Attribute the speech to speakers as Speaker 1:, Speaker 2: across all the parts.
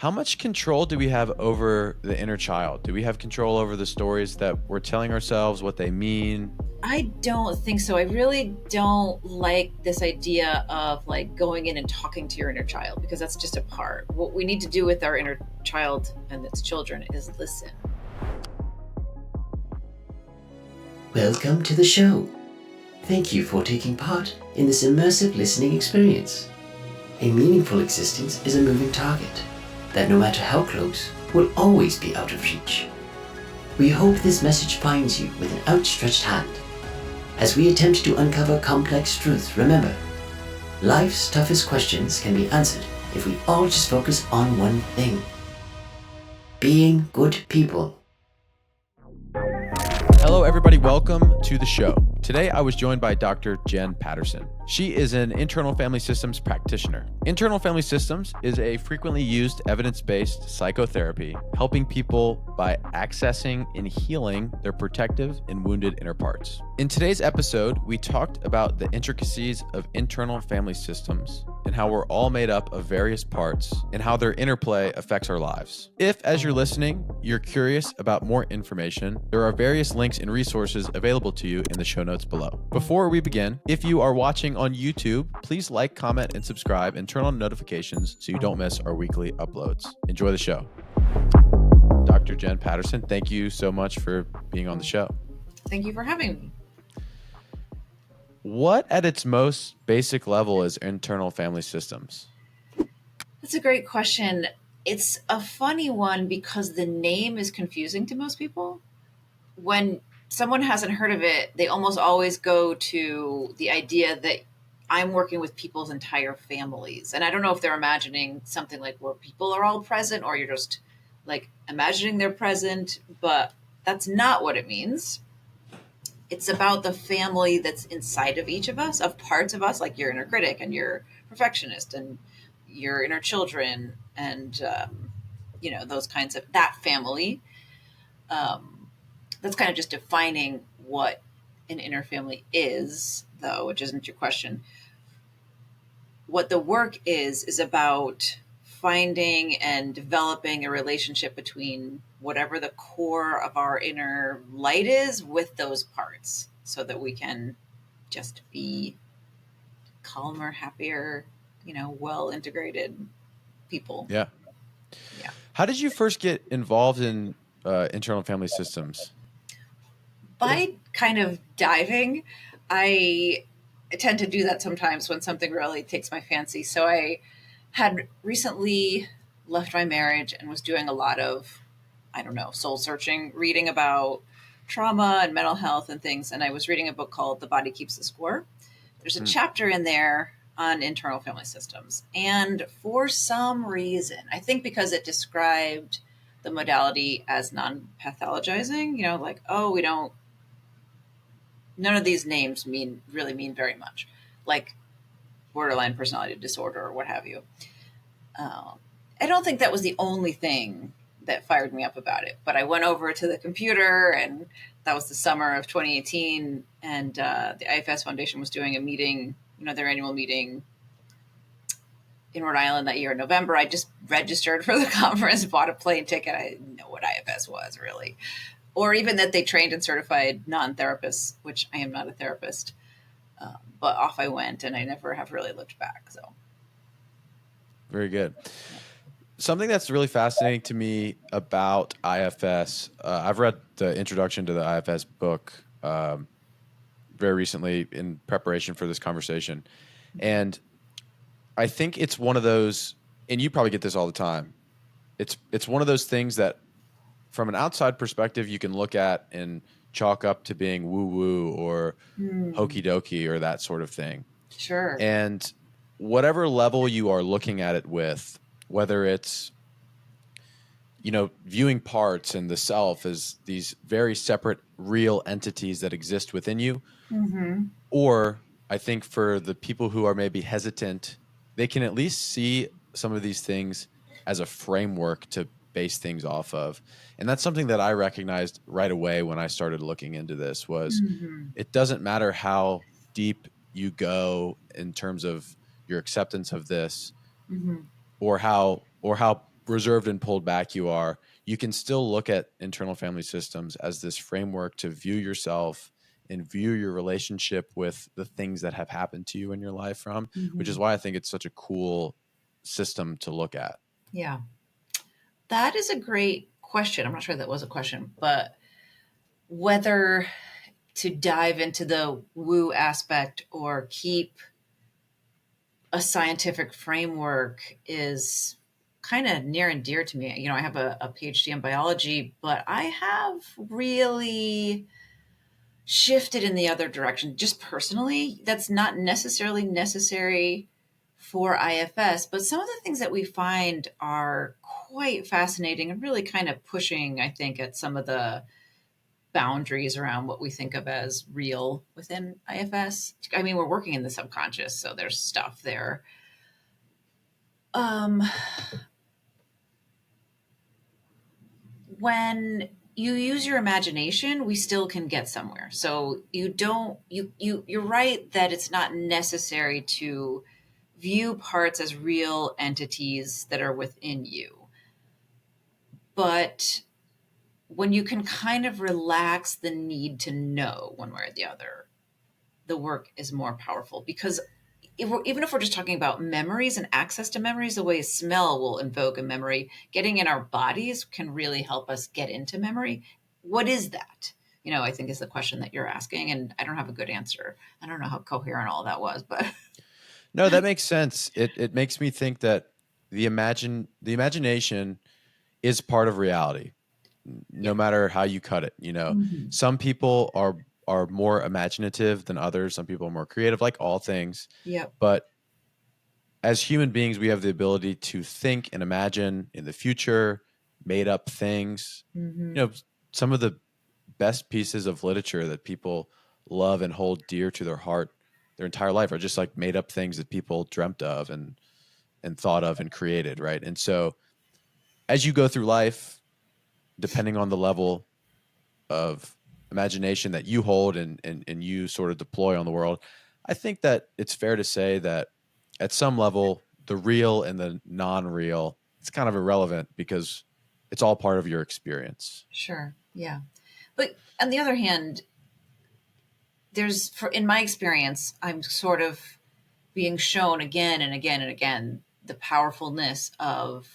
Speaker 1: How much control do we have over the inner child? Do we have control over the stories that we're telling ourselves, what they mean?
Speaker 2: I don't think so. I really don't like this idea of like going in and talking to your inner child because that's just a part. What we need to do with our inner child and its children is listen.
Speaker 3: Welcome to the show. Thank you for taking part in this immersive listening experience. A meaningful existence is a moving target that, no matter how close, will always be out of reach. We hope this message finds you with an outstretched hand. As we attempt to uncover complex truths, remember, life's toughest questions can be answered if we all just focus on one thing: being good people.
Speaker 1: Hello, everybody. Welcome to the show. Today, I was joined by Dr. Jen Patterson. She is an internal family systems practitioner. Internal family systems is a frequently used evidence-based psychotherapy, helping people by accessing and healing their protective and wounded inner parts. In today's episode, we talked about the intricacies of internal family systems and how we're all made up of various parts and how their interplay affects our lives. If, as you're listening, you're curious about more information, there are various links and resources available to you in the show notes below. Before we begin, if you are watching on YouTube, please like, comment, and subscribe and turn on notifications so you don't miss our weekly uploads. Enjoy the show. Dr. Jen Patterson, thank you so much for being on the show.
Speaker 2: Thank you for having me.
Speaker 1: What at its most basic level is internal family systems?
Speaker 2: That's a great question. It's a funny one because the name is confusing to most people. When someone hasn't heard of it, they almost always go to the idea that I'm working with people's entire families. And I don't know if they're imagining something like where people are all present or you're just like imagining they're present, but that's not what it means. It's about the family that's inside of each of us, of parts of us, like your inner critic and your perfectionist and your inner children and, those kinds of that family. That's kind of just defining what an inner family is, though, which isn't your question. What the work is about finding and developing a relationship between whatever the core of our inner light is with those parts so that we can just be calmer, happier, well integrated people.
Speaker 1: Yeah.
Speaker 2: Yeah.
Speaker 1: How did you first get involved in internal family systems?
Speaker 2: By kind of diving, I tend to do that sometimes when something really takes my fancy. So I had recently left my marriage and was doing a lot of, soul searching, reading about trauma and mental health and things. And I was reading a book called The Body Keeps the Score. There's a chapter in there on internal family systems. And for some reason, I think because it described the modality as non-pathologizing, none of these names really mean very much, like borderline personality disorder or what have you. I don't think that was the only thing that fired me up about it, but I went over to the computer, and that was the summer of 2018, and the IFS Foundation was doing a meeting, their annual meeting in Rhode Island that year in November. I just registered for the conference, bought a plane ticket. I didn't know what IFS was really, or even that they trained and certified non-therapists, which I am not a therapist. But off I went, and I never have really looked back. So,
Speaker 1: Very good. Something that's really fascinating to me about IFS, I've read the introduction to the IFS book very recently in preparation for this conversation. And I think it's one of those, and you probably get this all the time, it's one of those things that from an outside perspective you can look at and chalk up to being woo-woo or hokey dokey or that sort of thing.
Speaker 2: Sure.
Speaker 1: And whatever level you are looking at it with, whether it's, viewing parts and the self as these very separate real entities that exist within you, or I think for the people who are maybe hesitant, they can at least see some of these things as a framework to base things off of. And that's something that I recognized right away when I started looking into this was it doesn't matter how deep you go in terms of your acceptance of this or how reserved and pulled back you are, you can still look at internal family systems as this framework to view yourself and view your relationship with the things that have happened to you in your life from, which is why I think it's such a cool system to look at.
Speaker 2: Yeah. That is a great question. I'm not sure that was a question, but whether to dive into the woo aspect or keep a scientific framework is kind of near and dear to me. I have a PhD in biology, but I have really shifted in the other direction. Just personally, that's not necessarily necessary for IFS, but some of the things that we find are quite fascinating and really kind of pushing, I think, at some of the boundaries around what we think of as real within IFS. I mean, we're working in the subconscious, so there's stuff there. When you use your imagination, we still can get somewhere. So you're right that it's not necessary to view parts as real entities that are within you. But when you can kind of relax the need to know one way or the other, the work is more powerful. Because even if we're just talking about memories and access to memories, the way smell will invoke a memory, getting in our bodies can really help us get into memory. What is that? I think is the question that you're asking, and I don't have a good answer. I don't know how coherent all that was, but
Speaker 1: No, that makes sense. It makes me think that the imagination is part of reality, no matter how you cut it.
Speaker 2: Mhm.
Speaker 1: Some people are more imaginative than others. Some people are more creative, like all things.
Speaker 2: Yep.
Speaker 1: But as human beings, we have the ability to think and imagine in the future, made up things.
Speaker 2: Mm-hmm.
Speaker 1: Some of the best pieces of literature that people love and hold dear to their heart their entire life are just like made up things that people dreamt of and thought of and created, right? And so as you go through life, depending on the level of imagination that you hold and you sort of deploy on the world, I think that it's fair to say that at some level, the real and the non-real, it's kind of irrelevant because it's all part of your experience.
Speaker 2: Sure. Yeah. But on the other hand, in my experience, I'm sort of being shown again and again and again the powerfulness of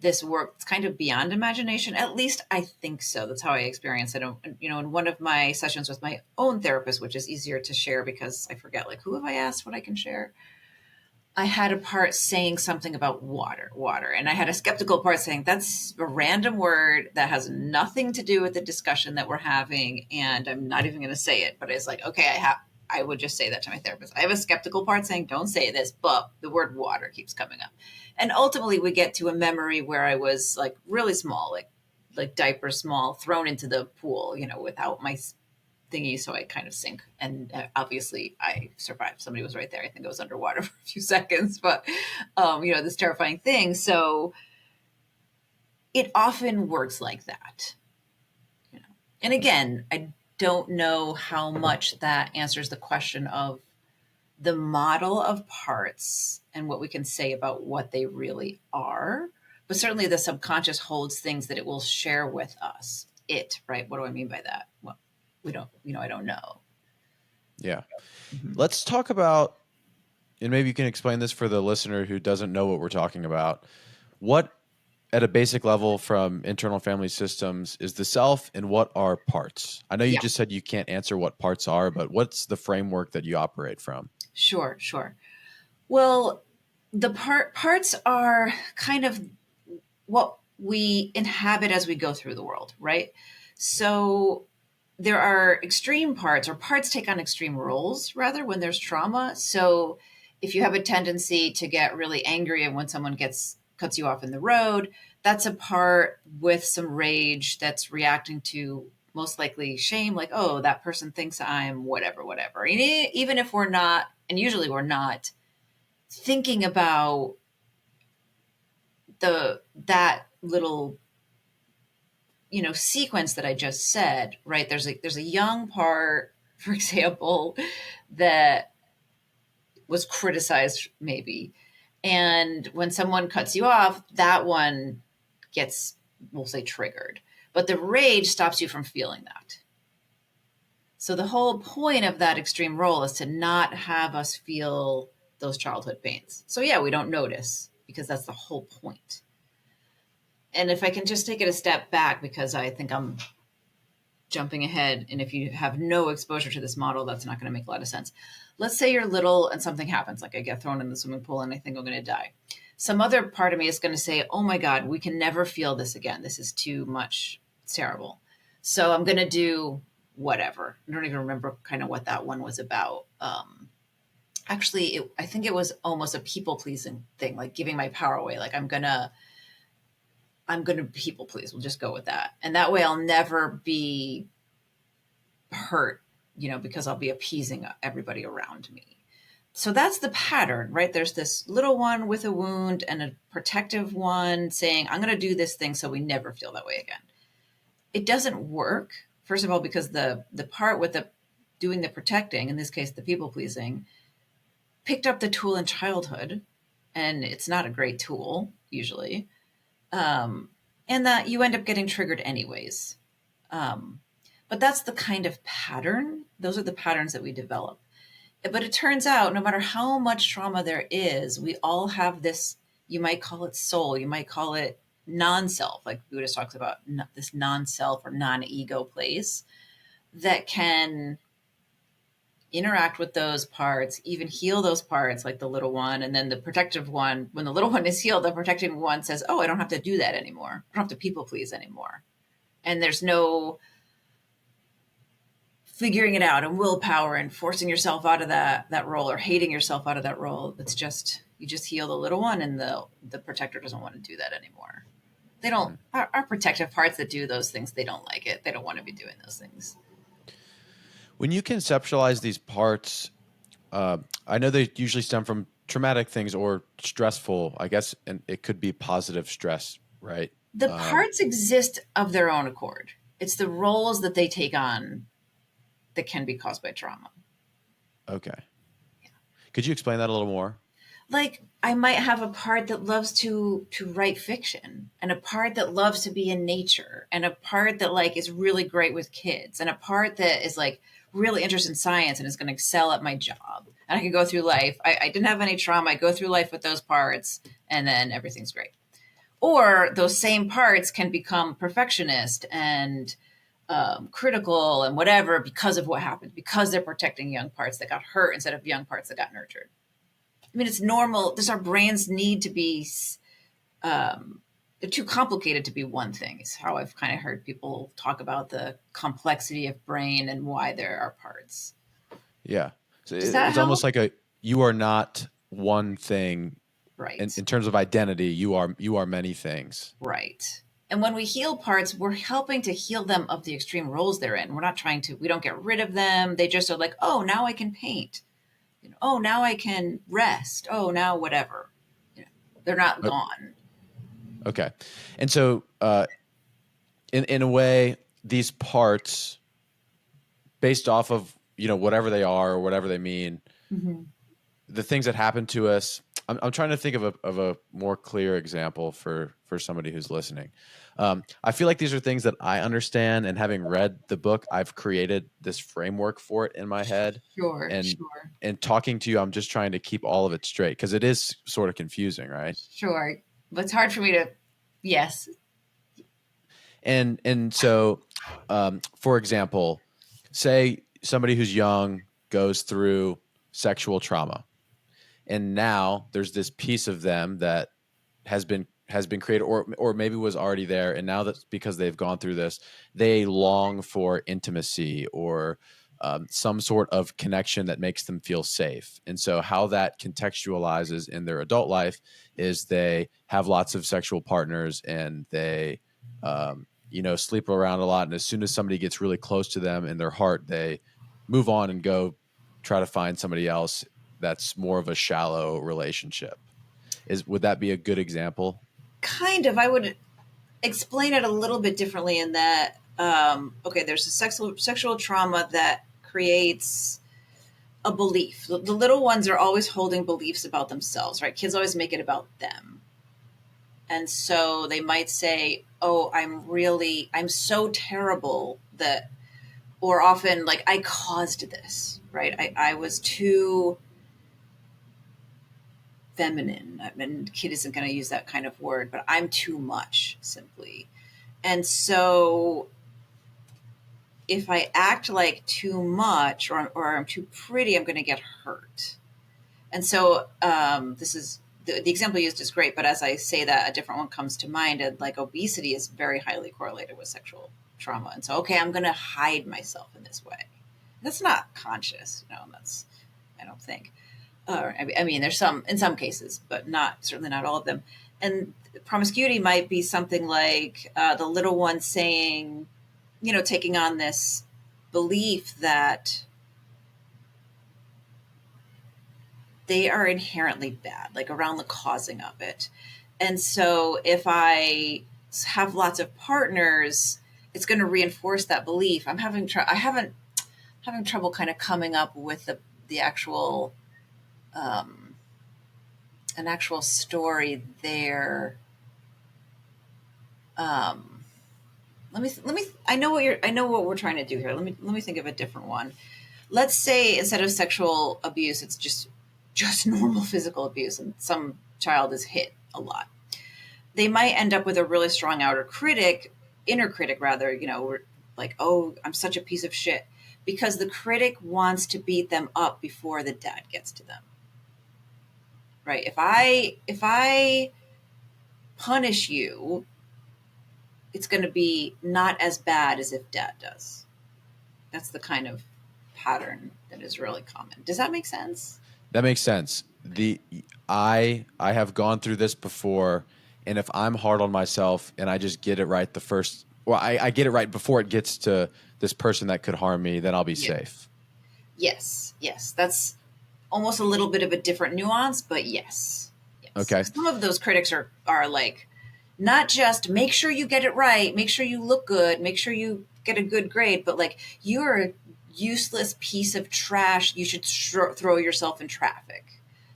Speaker 2: this work. It's kind of beyond imagination. At least I think so. That's how I experience it. In one of my sessions with my own therapist, which is easier to share because I forget, like, who have I asked what I can share? I had a part saying something about water. And I had a skeptical part saying that's a random word that has nothing to do with the discussion that we're having. And I'm not even going to say it, but it's like, okay, I would just say that to my therapist. I have a skeptical part saying, don't say this, but the word water keeps coming up. And ultimately we get to a memory where I was like really small, like diaper small, thrown into the pool, without my thingy, so I kind of sink. And obviously I survived. Somebody was right there. I think I was underwater for a few seconds, but this terrifying thing. So it often works like that. And again, I don't know how much that answers the question of the model of parts and what we can say about what they really are. But certainly the subconscious holds things that it will share with us. Right? What do I mean by that? Well, we don't, I don't know.
Speaker 1: Yeah. Let's talk about, and maybe you can explain this for the listener who doesn't know what we're talking about. What, at a basic level from internal family systems, is the self and what are parts? I know you just said you can't answer what parts are, but what's the framework that you operate from?
Speaker 2: Sure. Well, the parts are kind of what we inhabit as we go through the world, right? So there are extreme parts, or parts take on extreme roles rather when there's trauma. So if you have a tendency to get really angry and when someone cuts you off in the road, that's a part with some rage that's reacting to most likely shame, like, oh, that person thinks I'm whatever. And even if we're not, and usually we're not thinking about that little sequence that I just said, right? There's a young part, for example, that was criticized maybe, And when someone cuts you off, that one gets, we'll say, triggered. But the rage stops you from feeling that. So the whole point of that extreme role is to not have us feel those childhood pains. So yeah, we don't notice because that's the whole point. And if I can just take it a step back, because I think I'm jumping ahead, and if you have no exposure to this model, that's not going to make a lot of sense. Let's say you're little and something happens, like I get thrown in the swimming pool and I think I'm going to die. Some other part of me is going to say, oh my God, we can never feel this again. This is too much. It's terrible. So I'm going to do whatever. I don't even remember kind of what that one was about. Actually, I think it was almost a people pleasing thing, like giving my power away. Like I'm going to people please. We'll just go with that. And that way I'll never be hurt, because I'll be appeasing everybody around me. So that's the pattern, right? There's this little one with a wound and a protective one saying, I'm going to do this thing so we never feel that way again. It doesn't work, first of all, because the part with the doing the protecting, in this case, the people pleasing, picked up the tool in childhood, and it's not a great tool usually. And that you end up getting triggered anyways. But that's the kind of pattern. Those are the patterns that we develop. But it turns out no matter how much trauma there is, we all have this, you might call it soul, you might call it non-self, like Buddhist talks about this non-self or non-ego place that can interact with those parts, even heal those parts, like the little one. And then the protective one, when the little one is healed, the protecting one says, oh, I don't have to do that anymore. I don't have to people please anymore. And there's no figuring it out and willpower and forcing yourself out of that role or hating yourself out of that role. It's just, you just heal the little one, and the protector doesn't want to do that anymore. They don't, our protective parts that do those things, they don't like it. They don't want to be doing those things.
Speaker 1: When you conceptualize these parts, I know they usually stem from traumatic things or stressful, I guess, and it could be positive stress, right?
Speaker 2: The parts exist of their own accord. It's the roles that they take on that can be caused by trauma.
Speaker 1: Okay. Yeah. Could you explain that a little more?
Speaker 2: Like, I might have a part that loves to write fiction, and a part that loves to be in nature, and a part that like is really great with kids, and a part that is like really interested in science and is going to excel at my job. And I can go through life. I didn't have any trauma. I go through life with those parts, and then everything's great. Or those same parts can become perfectionist and critical and whatever because of what happened, because they're protecting young parts that got hurt instead of young parts that got nurtured. I mean, it's normal. Our brains need to be, they're too complicated to be one thing. It's how I've kind of heard people talk about the complexity of brain and why there are parts.
Speaker 1: Yeah. So it's almost like you are not one thing.
Speaker 2: Right.
Speaker 1: In terms of identity, you are many things.
Speaker 2: Right. And when we heal parts, we're helping to heal them of the extreme roles they're in. We're not we don't get rid of them. They just are like, oh, now I can paint. Oh, now I can rest. Oh, now whatever. They're not gone.
Speaker 1: Okay. And so in a way, these parts, based off of, whatever they are or whatever they mean, mm-hmm. the things that happen to us, I'm trying to think of a more clear example for somebody who's listening. I feel like these are things that I understand, and having read the book, I've created this framework for it in my head.
Speaker 2: Sure.
Speaker 1: And talking to you, I'm just trying to keep all of it straight because it is sort of confusing, right?
Speaker 2: Sure. But it's hard for me to, yes.
Speaker 1: And so, for example, say somebody who's young goes through sexual trauma. And now there's this piece of them that has been created, or maybe was already there, and now that's because they've gone through this, they long for intimacy or some sort of connection that makes them feel safe. And so how that contextualizes in their adult life is they have lots of sexual partners, and they sleep around a lot. And as soon as somebody gets really close to them in their heart, they move on and go try to find somebody else that's more of a shallow relationship. Would that be a good example?
Speaker 2: Kind of. I would explain it a little bit differently in that, there's a sexual trauma that creates a belief. The little ones are always holding beliefs about themselves, right? Kids always make it about them. And so they might say, oh, I'm so terrible that, or often like, I caused this, right? I was too feminine. I mean, kid isn't going to use that kind of word, but I'm too much simply. And so if I act like too much or I'm too pretty, I'm going to get hurt. And so this is the example used is great, but as I say that, a different one comes to mind. And like obesity is very highly correlated with sexual trauma. And so, okay, I'm going to hide myself in this way. That's not conscious. No, that's, I don't think. I mean, there's some in some cases, but certainly not all of them. And promiscuity might be something like the little one saying, taking on this belief that they are inherently bad, like around the causing of it. And so if I have lots of partners, it's going to reinforce that belief. I'm having trouble kind of coming up with the actual an actual story there. Let me. I know what we're trying to do here. Let me think of a different one. Let's say instead of sexual abuse, it's just normal physical abuse, and some child is hit a lot. They might end up with a really strong inner critic, rather. Like, oh, I'm such a piece of shit, because the critic wants to beat them up before the dad gets to them. Right? If I punish you, it's going to be not as bad as if dad does. That's the kind of pattern that is really common. Does that make sense?
Speaker 1: That makes sense. I have gone through this before, and if I'm hard on myself and I just get it right I get it right before it gets to this person that could harm me, then I'll be safe.
Speaker 2: Yes. That's almost a little bit of a different nuance, but yes.
Speaker 1: Okay.
Speaker 2: Some of those critics are like, not just make sure you get it right, make sure you look good, make sure you get a good grade, but like, you're a useless piece of trash. You should throw yourself in traffic.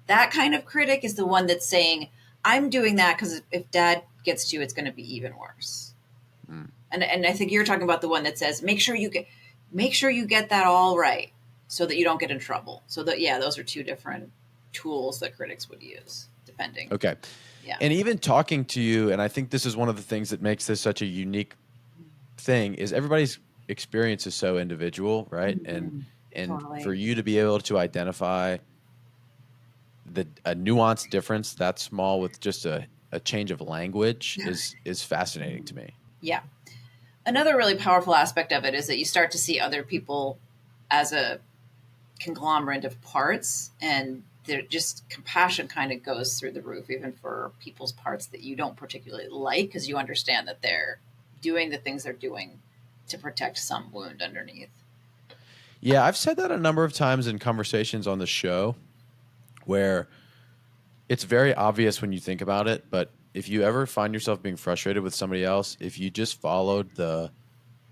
Speaker 2: That kind of critic is the one that's saying, I'm doing that because if dad gets to you, it's going to be even worse. And I think you're talking about the one that says, make sure you get that all right so that you don't get in trouble. So that, those are two different tools that critics would use, depending.
Speaker 1: Okay. Yeah. And even talking to you, and I think this is one of the things that makes this such a unique thing, is everybody's experience is so individual, right? Mm-hmm. And totally. For you to be able to identify a nuanced difference that small with just a change of language is fascinating to me.
Speaker 2: Yeah. Another really powerful aspect of it is that you start to see other people as a conglomerate of parts, and just compassion kind of goes through the roof, even for people's parts that you don't particularly like, because you understand that they're doing the things they're doing to protect some wound underneath.
Speaker 1: Yeah, I've said that a number of times in conversations on the show, where it's very obvious when you think about it, but if you ever find yourself being frustrated with somebody else, if you just followed the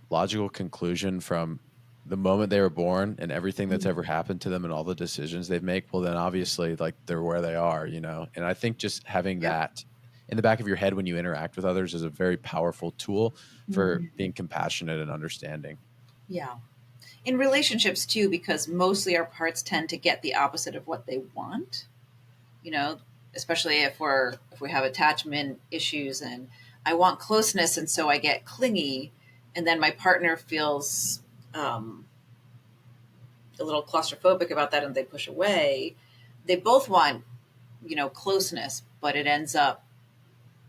Speaker 1: logical conclusion from the moment they were born and everything that's ever happened to them and all the decisions they've made, well, then obviously like they're where they are, And I think just having that in the back of your head when you interact with others is a very powerful tool for being compassionate and understanding.
Speaker 2: Yeah. In relationships too, because mostly our parts tend to get the opposite of what they want, especially if we have attachment issues and I want closeness. And so I get clingy, and then my partner feels a little claustrophobic about that and they push away. They both want, closeness, but it ends up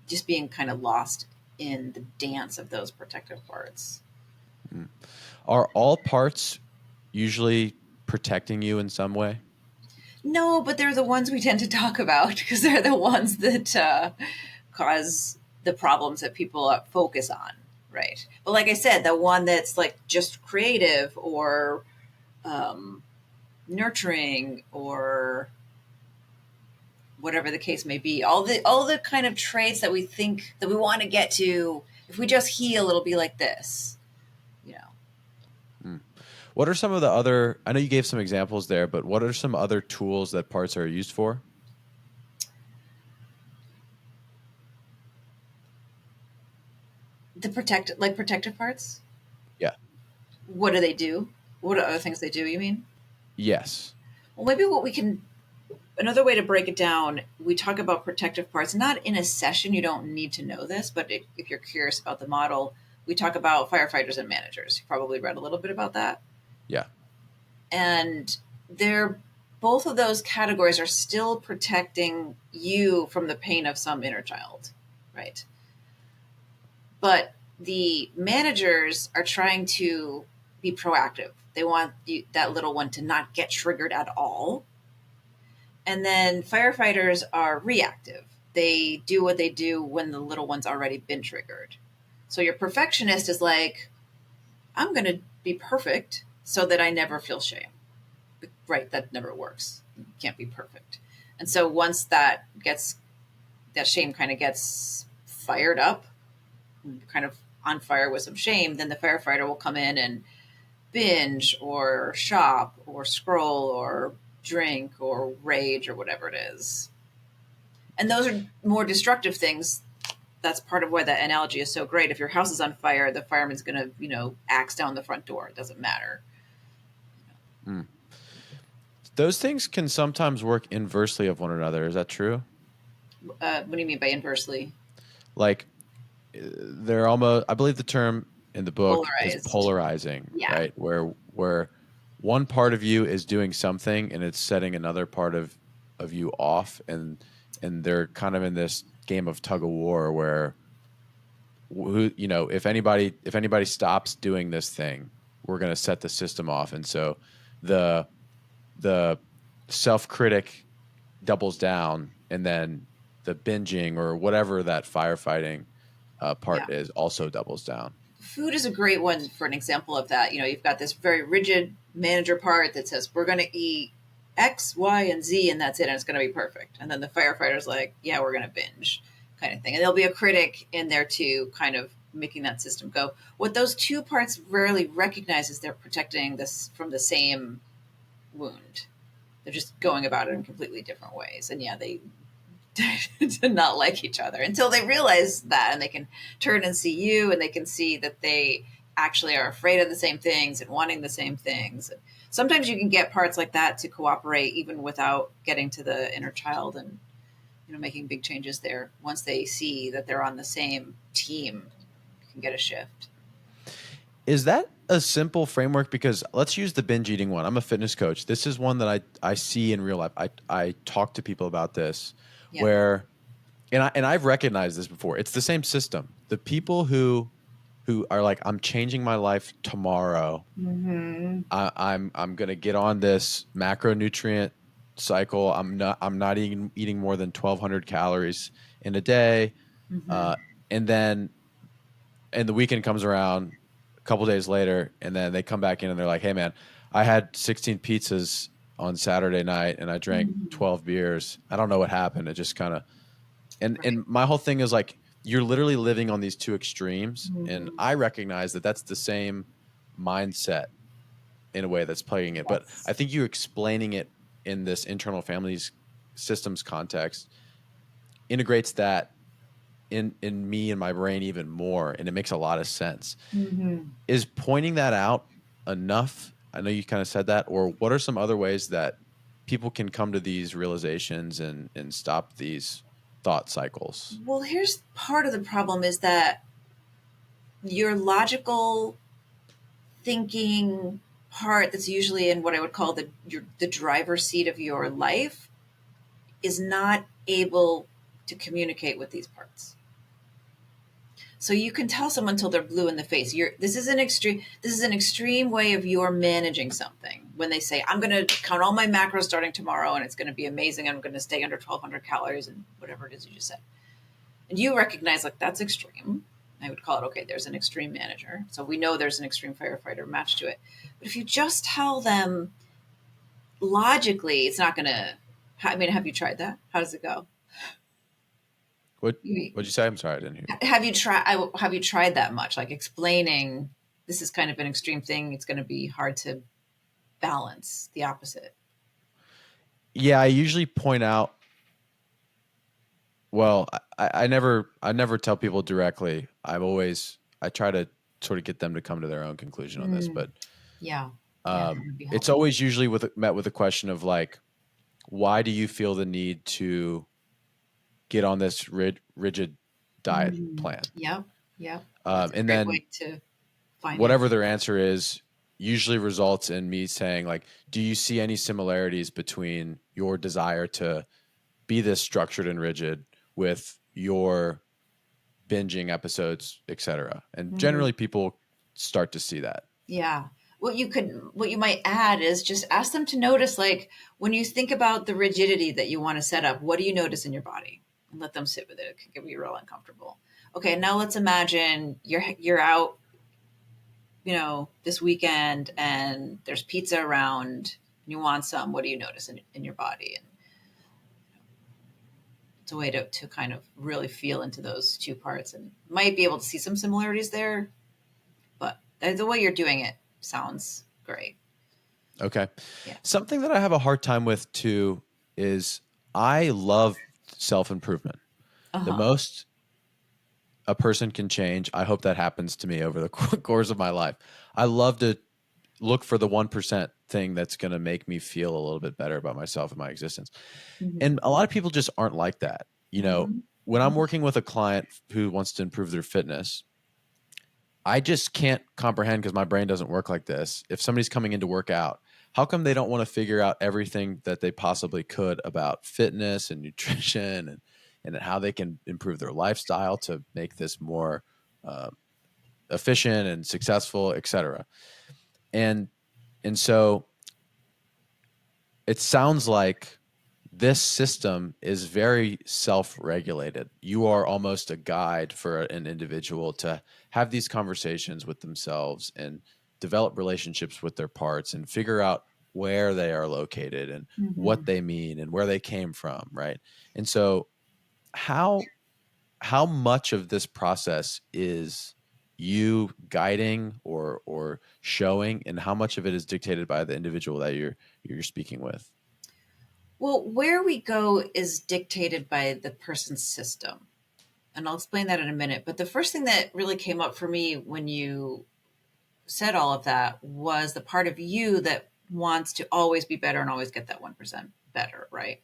Speaker 2: just being kind of lost in the dance of those protective parts.
Speaker 1: Are all parts usually protecting you in some way?
Speaker 2: No, but they're the ones we tend to talk about because they're the ones that cause the problems that people focus on, right? But like I said, the one that's like just creative or nurturing or whatever the case may be, all the kind of traits that we think that we want to get to, if we just heal, it'll be like this,
Speaker 1: What are some of the other, I know you gave some examples there, but what are some other tools that parts are used for?
Speaker 2: The protective parts.
Speaker 1: Yeah.
Speaker 2: What do they do? What are other things they do, you mean?
Speaker 1: Yes.
Speaker 2: Well, maybe what we can, another way to break it down, we talk about protective parts, not in a session. You don't need to know this, but if you're curious about the model, we talk about firefighters and managers. You probably read a little bit about that.
Speaker 1: Yeah.
Speaker 2: And they're, both of those categories are still protecting you from the pain of some inner child, right? But the managers are trying to be proactive. They want that little one to not get triggered at all. And then firefighters are reactive. They do what they do when the little one's already been triggered. So your perfectionist is like, I'm going to be perfect so that I never feel shame. Right, that never works. You can't be perfect. And so once that shame kind of gets fired up, kind of on fire with some shame, then the firefighter will come in and binge or shop or scroll or drink or rage or whatever it is. And those are more destructive things. That's part of why that analogy is so great. If your house is on fire, the fireman's going to, axe down the front door. It doesn't matter.
Speaker 1: Mm. Those things can sometimes work inversely of one another. Is that true?
Speaker 2: What do you mean by inversely?
Speaker 1: Like they're almost, I believe the term in the book is polarizing,
Speaker 2: yeah.
Speaker 1: Right? Where one part of you is doing something and it's setting another part of you off, and they're kind of in this game of tug of war where if anybody stops doing this thing, we're going to set the system off. And so the self-critic doubles down, and then the binging or whatever that firefighting part is also doubles down.
Speaker 2: Food is a great one for an example of that. You've got this very rigid manager part that says we're going to eat X, Y, and Z, and that's it, and it's going to be perfect. And then the firefighter's like, yeah, we're going to binge, kind of thing. And there'll be a critic in there too, kind of making that system go. What those two parts rarely recognize is they're protecting this from the same wound. They're just going about it in completely different ways. And yeah, they to not like each other until they realize that, and they can turn and see you, and they can see that they actually are afraid of the same things and wanting the same things. And sometimes you can get parts like that to cooperate even without getting to the inner child and making big changes there. Once they see that they're on the same team, you can get a shift.
Speaker 1: Is that a simple framework? Because let's use the binge eating one. I'm a fitness coach. This is one that I see in real life. I talk to people about this. Yeah. Where, and I've recognized this before. It's the same system. The people who are like, I'm changing my life tomorrow. Mm-hmm. I'm gonna get on this macronutrient cycle. I'm not eating more than 1,200 calories in a day. Mm-hmm. And then the weekend comes around a couple days later, and then they come back in and they're like, hey man, I had 16 pizzas on Saturday night and I drank 12 beers. I don't know what happened. It just kind of, and my whole thing is like, you're literally living on these two extremes. Mm-hmm. And I recognize that that's the same mindset in a way that's plaguing it. Yes. But I think you explaining it in this internal families systems context integrates that in me and my brain even more. And it makes a lot of sense. Mm-hmm. Is pointing that out enough? I know you kind of said that, or what are some other ways that people can come to these realizations and stop these thought cycles?
Speaker 2: Well, here's part of the problem is that your logical thinking part that's usually in what I would call the driver's seat of your life is not able to communicate with these parts. So you can tell someone until they're blue in the face. This is an extreme way of you're managing something. When they say, I'm going to count all my macros starting tomorrow and it's going to be amazing. I'm going to stay under 1,200 calories and whatever it is you just said. And you recognize like that's extreme. I would call it, okay, there's an extreme manager. So we know there's an extreme firefighter matched to it. But if you just tell them logically, it's not going to, have you tried that? How does it go?
Speaker 1: What'd you say? I'm sorry, I didn't hear.
Speaker 2: Have you tried that much? Like explaining this is kind of an extreme thing, it's going to be hard to balance the opposite.
Speaker 1: Yeah, I usually point out. Well, I never tell people directly. I try to sort of get them to come to their own conclusion on this, but
Speaker 2: Yeah. Yeah, that would be
Speaker 1: it's
Speaker 2: helpful.
Speaker 1: always usually met with a question of like, why do you feel the need to get on this rigid diet plan?
Speaker 2: Yep. Yep. That's a
Speaker 1: And
Speaker 2: great
Speaker 1: then
Speaker 2: way to find it.
Speaker 1: whatever their answer is usually results in me saying like, do you see any similarities between your desire to be this structured and rigid with your binging episodes, etc.? And generally people start to see that.
Speaker 2: Yeah. What you might add is just ask them to notice, like, when you think about the rigidity that you want to set up, what do you notice in your body? And let them sit with it. It can be real uncomfortable. Okay, now let's imagine you're out, this weekend and there's pizza around and you want some. What do you notice in your body? And it's a way to kind of really feel into those two parts, and might be able to see some similarities there. But the way you're doing it sounds great.
Speaker 1: Okay.
Speaker 2: Yeah.
Speaker 1: Something that I have a hard time with too is I love self-improvement. The most a person can change, I hope that happens to me over the course of my life. I love to look for the 1% thing that's going to make me feel a little bit better about myself and my existence. And a lot of people just aren't like that. When I'm working with a client who wants to improve their fitness, I just can't comprehend, because my brain doesn't work like this. If somebody's coming in to work out, how come they don't want to figure out everything that they possibly could about fitness and nutrition and how they can improve their lifestyle to make this more efficient and successful, et cetera? And so it sounds like this system is very self-regulated. You are almost a guide for an individual to have these conversations with themselves and develop relationships with their parts and figure out where they are located and what they mean and where they came from, right? And so how much of this process is you guiding or showing, and how much of it is dictated by the individual that you're speaking with?
Speaker 2: Well, where we go is dictated by the person's system. And I'll explain that in a minute. But the first thing that really came up for me when you said all of that was the part of you that wants to always be better and always get that 1% better, right?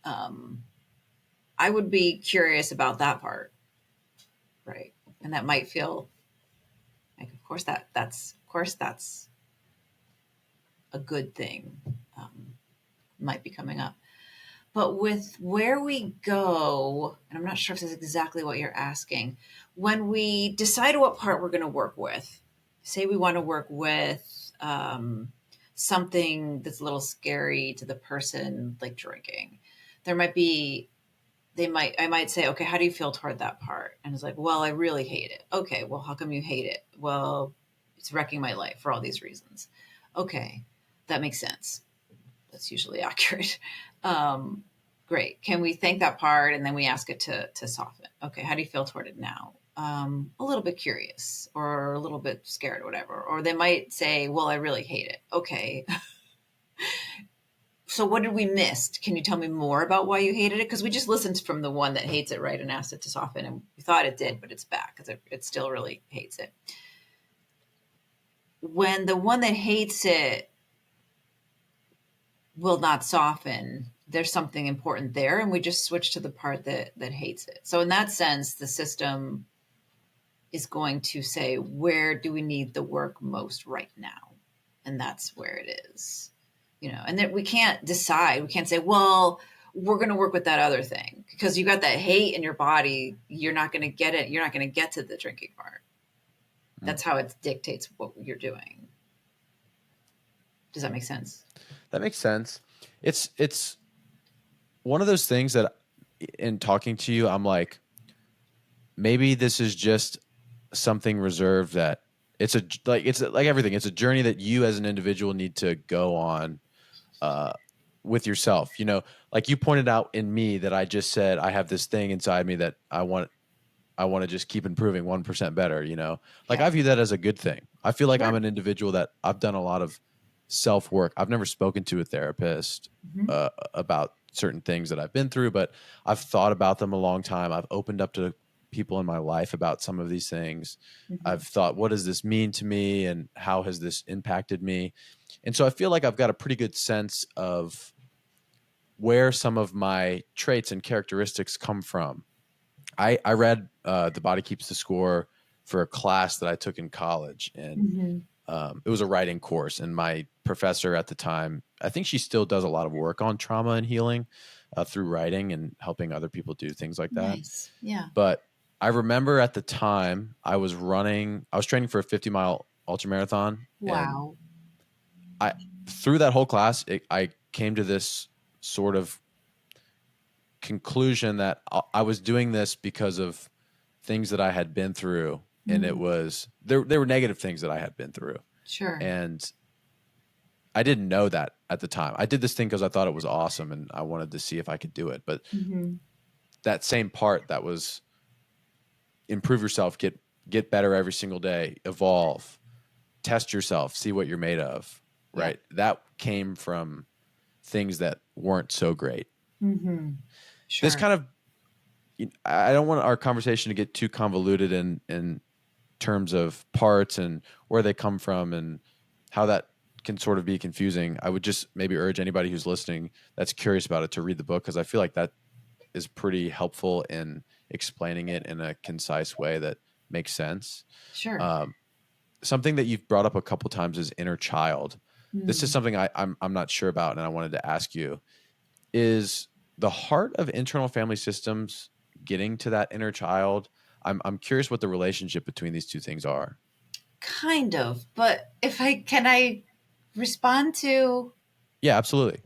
Speaker 2: I would be curious about that part, right? And that might feel like, of course, that's a good thing. Might be coming up. But with where we go, and I'm not sure if this is exactly what you're asking, when we decide what part we're going to work with, say we want to work with something that's a little scary to the person, like drinking, I might say, okay, how do you feel toward that part? And it's like, well, I really hate it. Okay, well, how come you hate it? Well, it's wrecking my life for all these reasons. Okay, that makes sense. That's usually accurate. Great. Can we thank that part? And then we ask it to soften. Okay. How do you feel toward it now? A little bit curious or a little bit scared or whatever. Or they might say, well, I really hate it. Okay. So what did we miss? Can you tell me more about why you hated it? Because we just listened from the one that hates it, right? And asked it to soften, and we thought it did, but it's back because it still really hates it. When the one that hates it will not soften, there's something important there, and we just switch to the part that hates it. So in that sense, the system is going to say, where do we need the work most right now? And that's where it is. And that we can't decide. We can't say, well, we're going to work with that other thing, because you got that hate in your body. You're not going to get it. You're not going to get to the drinking part. That's how it dictates what you're doing. Does that make sense?
Speaker 1: That makes sense. It's one of those things that in talking to you, I'm like, maybe this is just something reserved, that it's like everything. It's a journey that you as an individual need to go on with yourself. Like you pointed out in me that I just said, I have this thing inside me that I want I want to just keep improving 1% better, Like
Speaker 2: Yeah.
Speaker 1: I view that as a good thing. I feel like
Speaker 2: Sure.
Speaker 1: I'm an individual that I've done a lot of self-work. I've never spoken to a therapist
Speaker 2: Mhm.
Speaker 1: about certain things that I've been through, but I've thought about them a long time. I've opened up to people in my life about some of these things.
Speaker 2: Mhm.
Speaker 1: I've thought, what does this mean to me and how has this impacted me? And so I feel like I've got a pretty good sense of where some of my traits and characteristics come from. I read The Body Keeps the Score for a class that I took in college, and
Speaker 2: Mhm.
Speaker 1: it was a writing course. And my professor at the time, I think she still does a lot of work on trauma and healing through writing and helping other people do things like that.
Speaker 2: Nice. Yeah.
Speaker 1: But I remember at the time I was training for a 50-mile ultramarathon, and
Speaker 2: Wow.
Speaker 1: through that whole class, I came to this sort of conclusion that I was doing this because of things that I had been through, and it was there were negative things that I had been through,
Speaker 2: Sure.
Speaker 1: and I didn't know that at the time. I did this thing because I thought it was awesome and I wanted to see if I could do it. But
Speaker 2: Mhm.
Speaker 1: that same part that was improve yourself, get better every single day, evolve, test yourself, see what you're made of,
Speaker 2: Yeah.
Speaker 1: right? That came from things that weren't so great.
Speaker 2: Mhm.
Speaker 1: This
Speaker 2: Sure.
Speaker 1: kind of, I don't want our conversation to get too convoluted in terms of parts and where they come from and how that can sort of be confusing. I would just maybe urge anybody who's listening that's curious about it to read the book, because I feel like that is pretty helpful in explaining it in a concise way that makes sense.
Speaker 2: Sure.
Speaker 1: Something that you've brought up a couple times is inner child. This is
Speaker 2: Mm.
Speaker 1: something I'm not sure about, and I wanted to ask you: is the heart of internal family systems getting to that inner child? I'm curious what the relationship between these two things are.
Speaker 2: Kind of, but if I can I respond to
Speaker 1: Yeah, absolutely.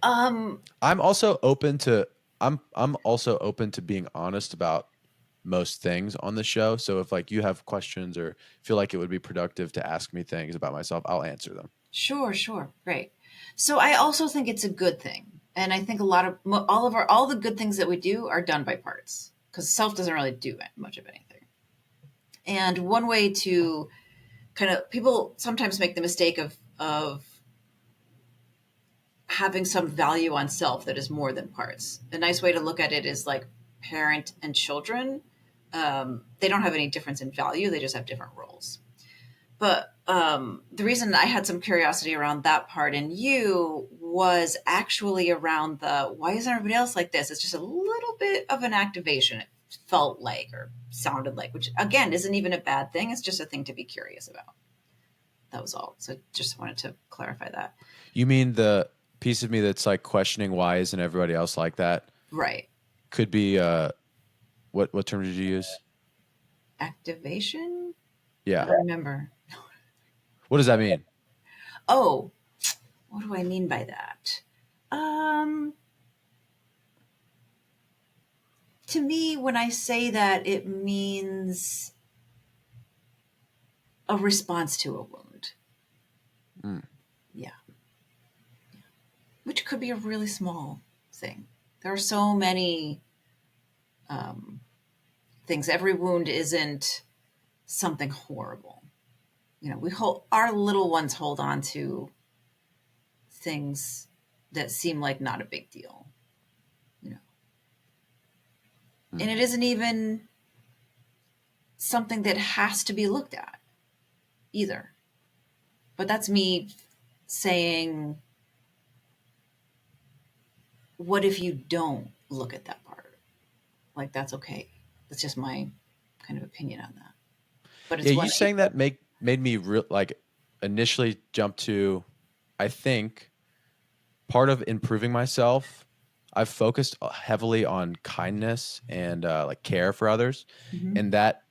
Speaker 2: um
Speaker 1: I'm also open to I'm also open to being honest about most things on the show. So if like you have questions or feel like it would be productive to ask me things about myself, I'll answer them.
Speaker 2: sure, great. So I also think it's a good thing. And I think a lot of all the good things that we do are done by parts because self doesn't really do much of anything. And one way to kind of people sometimes make the mistake of having some value on self that is more than parts. A nice way to look at it is like parent and children. They don't have any difference in value; they just have different roles. But the reason I had some curiosity around that part in you was actually around the why isn't everybody else like this? It's just a little bit of an activation. It felt like or sounded like, which again isn't even a bad thing. It's just a thing to be curious about. That was all. So just wanted to clarify that.
Speaker 1: You mean the piece of me that's like questioning why isn't everybody else like that?
Speaker 2: Right.
Speaker 1: Could be what term did you use?
Speaker 2: Activation? I
Speaker 1: Yeah.
Speaker 2: don't remember.
Speaker 1: What does that mean?
Speaker 2: Oh, what do I mean by that? To me, when I say that, it means a response to a wound.
Speaker 1: Mm.
Speaker 2: Yeah. Which could be a really small thing. There are so many things. Every wound isn't something horrible. You know, we hold our little ones hold on to things that seem like not a big deal. You know, and it isn't even something that has to be looked at either. But that's me saying, what if you don't look at that part? Like, that's okay. That's just my kind of opinion on that. But
Speaker 1: Yeah,
Speaker 2: it's
Speaker 1: you
Speaker 2: one,
Speaker 1: saying that made me like initially jump to, I think part of improving myself, I've focused heavily on kindness and like care for others,
Speaker 2: Mhm.
Speaker 1: and that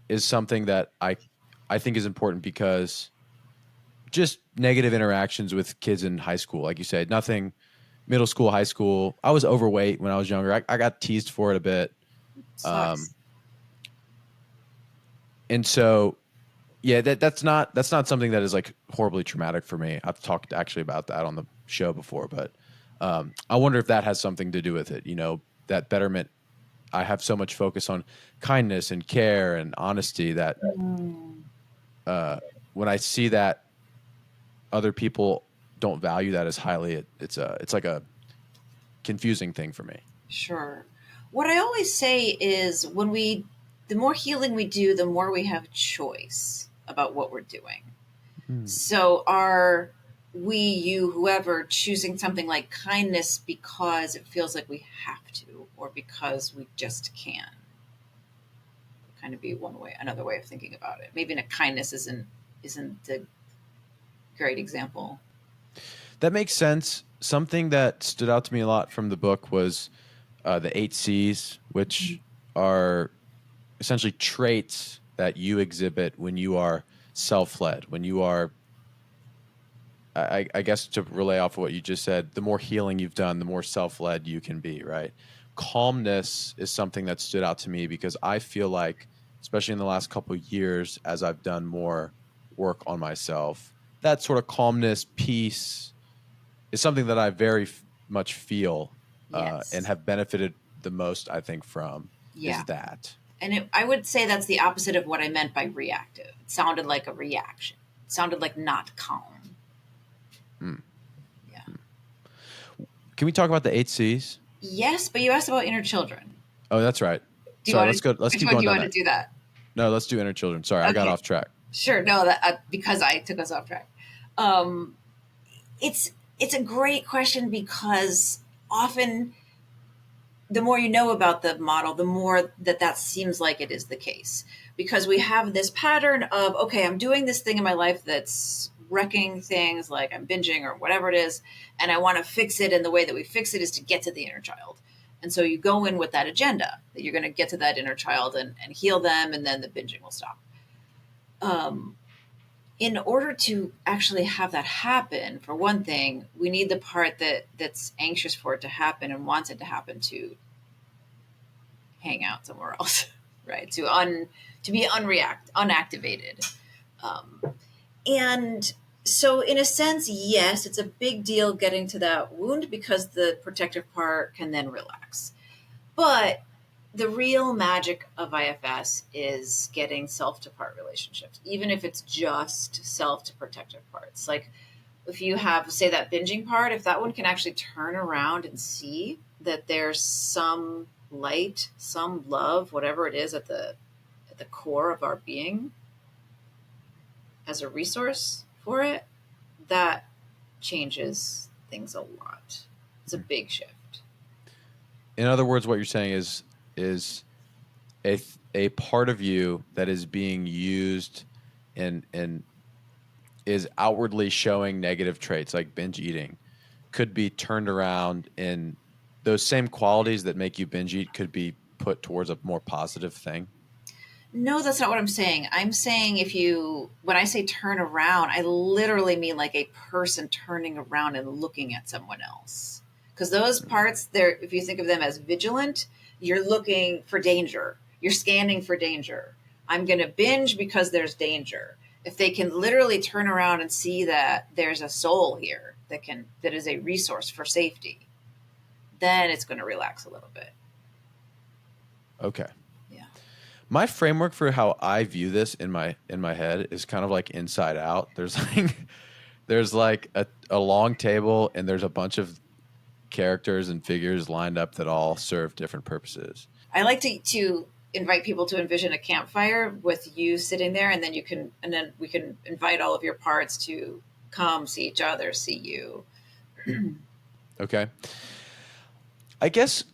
Speaker 1: is something that I think is important because just negative interactions with kids in high school, like you said, nothing middle school, high school. I was overweight when I was younger. I got teased for it a bit. Um,
Speaker 2: Sucks.
Speaker 1: and so, yeah, that's not something that is like horribly traumatic for me. I've talked actually about that on the show before, but I wonder if that has something to do with it. That betterment. I have so much focus on kindness and care and honesty that when I see that other people don't value that as highly, it's like a confusing thing for me.
Speaker 2: Sure. What I always say is the more healing we do, the more we have choice about what we're doing. So are we, you, whoever, choosing something like kindness because it feels like we have to, or because we just can? Kind of be another way of thinking about it. Maybe kindness isn't a great example.
Speaker 1: That makes sense. Something that stood out to me a lot from the book was the 8 C's, which are essentially traits that you exhibit when you are self-led, when you are, I guess to relay off of what you just said, the more healing you've done, the more self-led you can be, right? Calmness is something that stood out to me because I feel like, especially in the last couple of years, as I've done more work on myself, that sort of calmness, peace is something that I very much feel
Speaker 2: Yes.
Speaker 1: and have benefited the most, I think, from
Speaker 2: Yeah.
Speaker 1: is that.
Speaker 2: And I would say that's the opposite of what I meant by reactive. It sounded like a reaction. It sounded like not calm. Yeah.
Speaker 1: Can we talk about the 8 C's?
Speaker 2: Yes, but you asked about inner children.
Speaker 1: Oh, that's right.
Speaker 2: Do you
Speaker 1: Sorry,
Speaker 2: want
Speaker 1: let's go. Let's
Speaker 2: which
Speaker 1: keep
Speaker 2: one
Speaker 1: going
Speaker 2: do you
Speaker 1: down
Speaker 2: want
Speaker 1: that.
Speaker 2: to do that?
Speaker 1: No, let's do inner children. Sorry, I got
Speaker 2: Okay.
Speaker 1: off track.
Speaker 2: Sure. No, that because I took us off track. It's a great question because often the more you know about the model, the more that seems like it is the case. Because we have this pattern of, okay, I'm doing this thing in my life that's wrecking things, like I'm binging or whatever it is, and I want to fix it. And the way that we fix it is to get to the inner child. And so you go in with that agenda that you're going to get to that inner child and heal them, and then the binging will stop. In order to actually have that happen, for one thing, we need the part that's anxious for it to happen and wants it to happen to hang out somewhere else, right? To be unactivated. And so in a sense, yes, it's a big deal getting to that wound because the protective part can then relax. But the real magic of IFS is getting self to part relationships, even if it's just self to protective parts. Like if you have, say, that binging part, if that one can actually turn around and see that there's some light, some love, whatever it is at the core of our being as a resource for it, that changes things a lot. It's a big shift.
Speaker 1: In other words, what you're saying is a part of you that is being used and is outwardly showing negative traits like binge eating could be turned around, and those same qualities that make you binge eat could be put towards a more positive thing.
Speaker 2: No, that's not what I'm saying. I'm saying when I say turn around, I literally mean like a person turning around and looking at someone else. Because those parts there, if you think of them as vigilant, you're looking for danger. You're scanning for danger. I'm going to binge because there's danger. If they can literally turn around and see that there's a soul here that is a resource for safety, then it's going to relax a little bit.
Speaker 1: Okay.
Speaker 2: Yeah.
Speaker 1: My framework for how I view this in my head is kind of like Inside Out. There's like a long table and there's a bunch of characters and figures lined up that all serve different purposes.
Speaker 2: I like to invite people to envision a campfire with you sitting there, and then we can invite all of your parts to come see each other, see you.
Speaker 1: Okay. I guess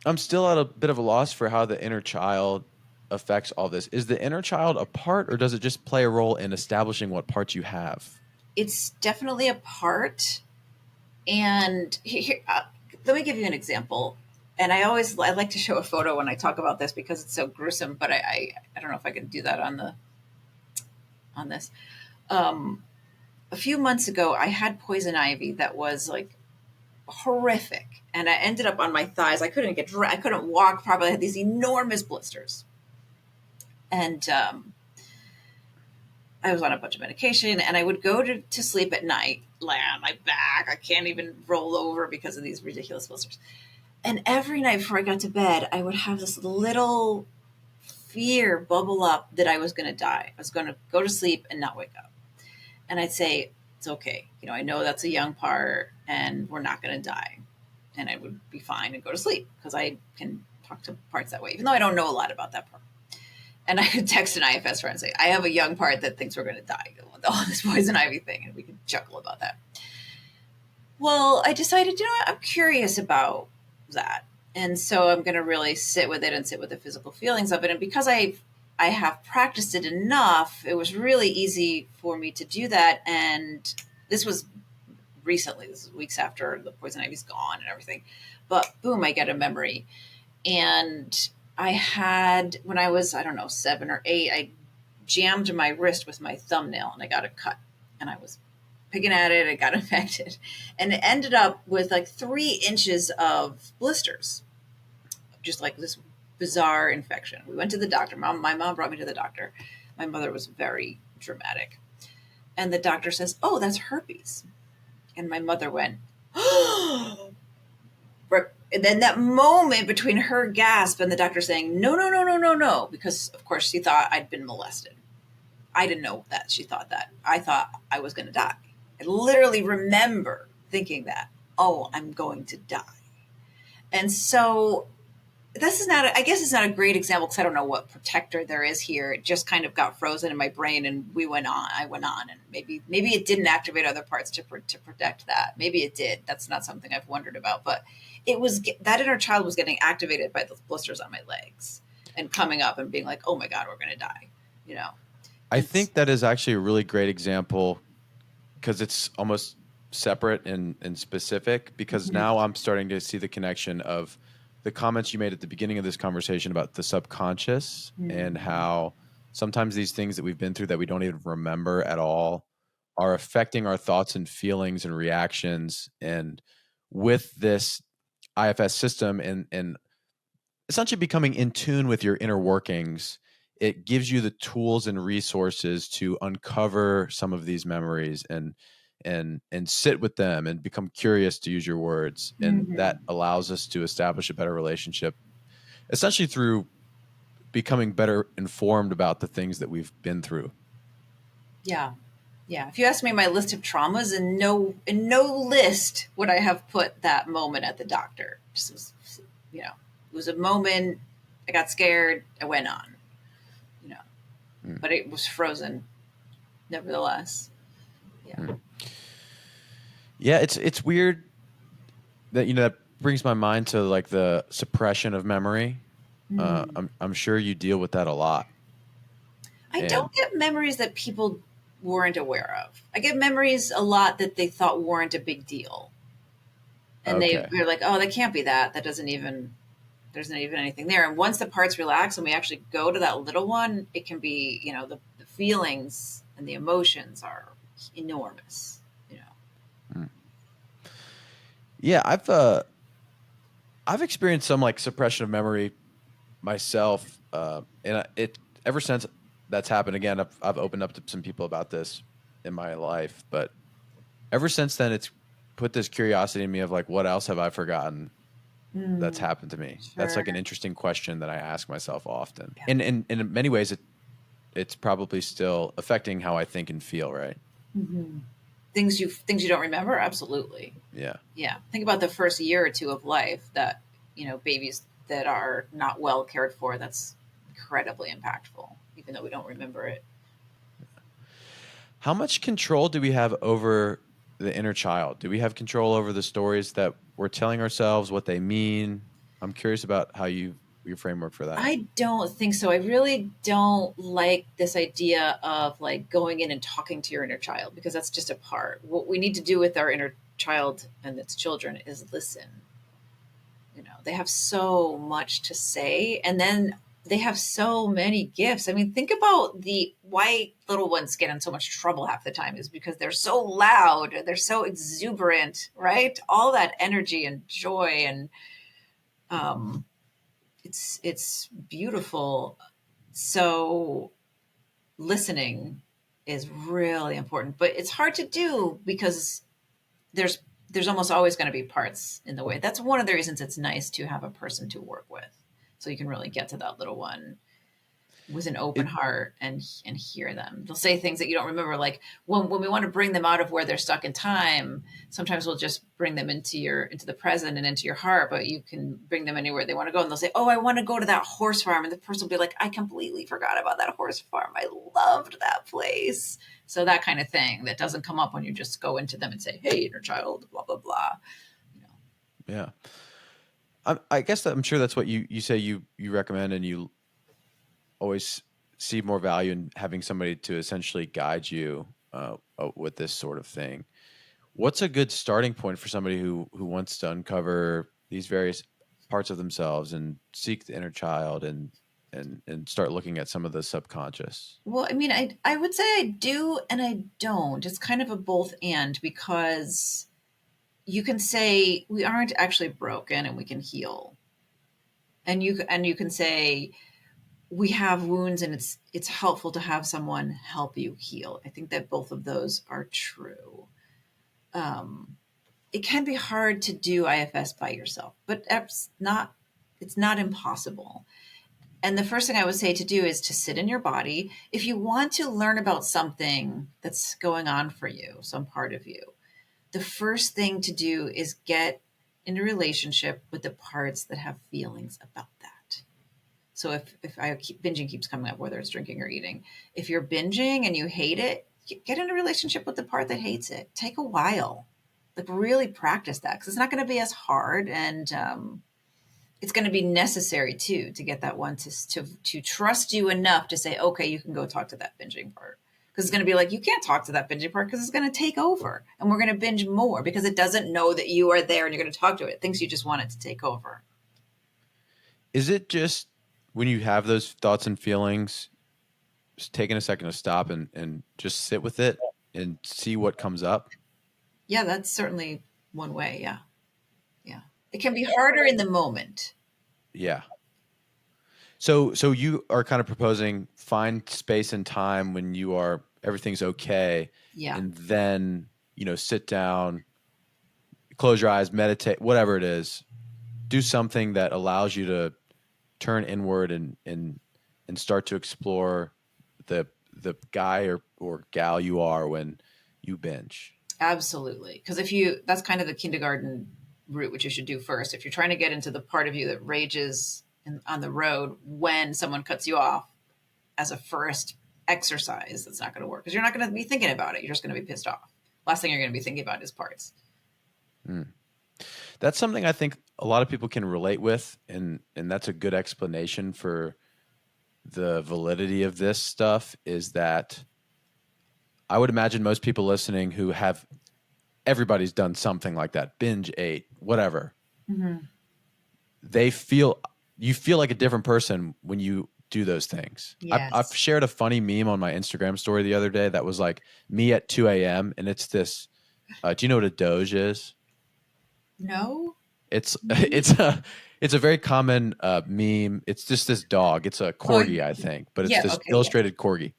Speaker 1: I'm still at a bit of a loss for how the inner child affects all this. Is the inner child a part, or does it just play a role in establishing what parts you have?
Speaker 2: It's definitely a part. And here, let me give you an example. And I like to show a photo when I talk about this because it's so gruesome, but I don't know if I can do that on this. A few months ago, I had poison ivy that was like horrific, and I ended up on my thighs. I couldn't walk properly. I had these enormous blisters, and I was on a bunch of medication, and I would go to sleep at night, lay on my back. I can't even roll over because of these ridiculous blisters. And every night before I got to bed, I would have this little fear bubble up that I was going to die. I was going to go to sleep and not wake up. And I'd say, it's okay. I know that's a young part and we're not going to die. And I would be fine and go to sleep because I can talk to parts that way, even though I don't know a lot about that part. And I could text an IFS friend and say, I have a young part that thinks we're going to die with all this poison ivy thing. And we could chuckle about that. Well, I decided, I'm curious about that. And so I'm going to really sit with it and sit with the physical feelings of it. And because I have practiced it enough, it was really easy for me to do that. And this was recently, this is weeks after the poison ivy's gone and everything. But boom, I get a memory. And I had, when I was, 7 or 8, I jammed my wrist with my thumbnail and I got a cut. And I was picking at it, it got infected. And it ended up with like 3 inches of blisters, just like this bizarre infection. We went to the doctor. My mom brought me to the doctor. My mother was very dramatic. And the doctor says, oh, that's herpes. And my mother went, oh. And then that moment between her gasp and the doctor saying, no, no, no, no, no, no, because of course she thought I'd been molested. I didn't know that. She thought that. I thought I was going to die. I literally remember thinking that, oh, I'm going to die. And so this is not, I guess it's not a great example because I don't know what protector there is here. It just kind of got frozen in my brain and I went on and maybe it didn't activate other parts to protect that. Maybe it did. That's not something I've wondered about, but it was, that inner child was getting activated by those blisters on my legs and coming up and being like, oh my God, we're going to die.
Speaker 1: I think that is actually a really great example because it's almost separate and specific, because now I'm starting to see the connection of the comments you made at the beginning of this conversation about the subconscious and how sometimes these things that we've been through that we don't even remember at all are affecting our thoughts and feelings and reactions. And with this IFS system and essentially becoming in tune with your inner workings, it gives you the tools and resources to uncover some of these memories and sit with them and become curious, to use your words. And that allows us to establish a better relationship, essentially through becoming better informed about the things that we've been through.
Speaker 2: Yeah. Yeah. If you ask me my list of traumas, in no list would I have put that moment at the doctor. Just was, it was a moment. I got scared. I went on, but it was frozen nevertheless. Yeah.
Speaker 1: Yeah. It's weird that, that brings my mind to like the suppression of memory. I'm sure you deal with that a lot.
Speaker 2: I don't get memories that people weren't aware of. I get memories a lot that they thought weren't a big deal. And they're like, oh, that can't be that. There's not even anything there. And once the parts relax and we actually go to that little one, it can be, the feelings and the emotions are enormous,
Speaker 1: Yeah, I've experienced some like suppression of memory myself, and it ever since that's happened. Again, I've opened up to some people about this in my life, but ever since then, it's put this curiosity in me of like, what else have I forgotten that's happened to me?
Speaker 2: Sure.
Speaker 1: That's like an interesting question that I ask myself often. Yeah. And in many ways, it's probably still affecting how I think and feel. Right.
Speaker 2: Mm-hmm. Things you don't remember? Absolutely.
Speaker 1: Yeah.
Speaker 2: Yeah. Think about the first year or two of life that, babies that are not well cared for. That's incredibly impactful, even though we don't remember it.
Speaker 1: How much control do we have over the inner child? Do we have control over the stories that we're telling ourselves, what they mean? I'm curious about how your framework for that.
Speaker 2: I don't think so. I really don't like this idea of like going in and talking to your inner child, because that's just a part. What we need to do with our inner child and its children is listen. They have so much to say, and then they have so many gifts. I mean, think about why little ones get in so much trouble half the time is because they're so loud, they're so exuberant, right? All that energy and joy and it's beautiful. So listening is really important, but it's hard to do because there's there's almost always going to be parts in the way. That's one of the reasons it's nice to have a person to work with, so you can really get to that little one with an open
Speaker 1: It,
Speaker 2: heart and hear them. They'll say things that you don't remember. Like when we want to bring them out of where they're stuck in time, sometimes we'll just bring them into the present and into your heart, but you can bring them anywhere they want to go. And they'll say, oh, I want to go to that horse farm. And the person will be like, I completely forgot about that horse farm. I loved that place. So that kind of thing that doesn't come up when you just go into them and say, hey, inner child, blah, blah, blah. You know.
Speaker 1: yeah. I guess I'm sure that's what you say you recommend, and you always see more value in having somebody to essentially guide you with this sort of thing. What's a good starting point for somebody who wants to uncover these various parts of themselves and seek the inner child and start looking at some of the subconscious?
Speaker 2: Well, I mean, I would say I do and I don't. It's kind of a both and, because you can say we aren't actually broken and we can heal. And you can say we have wounds and it's helpful to have someone help you heal. I think that both of those are true. It can be hard to do IFS by yourself, but it's not impossible. And the first thing I would say to do is to sit in your body. If you want to learn about something that's going on for you, some part of you, the first thing to do is get in a relationship with the parts that have feelings about that. So if binging keeps coming up, whether it's drinking or eating, if you're binging and you hate it, get in a relationship with the part that hates it. Take a while, like really practice that, because it's not going to be as hard, and it's going to be necessary too to get that one to trust you enough to say, okay, you can go talk to that binging part. Because it's going to be like, you can't talk to that binging part because it's going to take over, and we're going to binge more because it doesn't know that you are there and you're going to talk to it. It thinks you just want it to take over.
Speaker 1: Is it just when you have those thoughts and feelings, just taking a second to stop and just sit with it and see what comes up?
Speaker 2: Yeah, that's certainly one way. Yeah. Yeah. It can be harder in the moment.
Speaker 1: Yeah. So you are kind of proposing find space and time when everything's okay.
Speaker 2: Yeah.
Speaker 1: And then, sit down, close your eyes, meditate, whatever it is, do something that allows you to turn inward and start to explore the guy or gal you are when you binge.
Speaker 2: Absolutely. Because that's kind of the kindergarten route, which you should do first. If you're trying to get into the part of you that rages on the road when someone cuts you off as a first exercise, that's not going to work, because you're not going to be thinking about it. You're just going to be pissed off. Last thing you're going to be thinking about is parts.
Speaker 1: That's something I think a lot of people can relate with, and that's a good explanation for the validity of this stuff, is that I would imagine most people listening everybody's done something like that, binge ate, whatever. Mm-hmm. You feel like a different person when you do those things.
Speaker 2: Yes.
Speaker 1: I've shared a funny meme on my Instagram story the other day that was like me at 2 a.m. and it's this, do you know what a doge is?
Speaker 2: No.
Speaker 1: It's a very common meme. It's just this dog. It's a corgi, I think, but it's this illustrated corgi.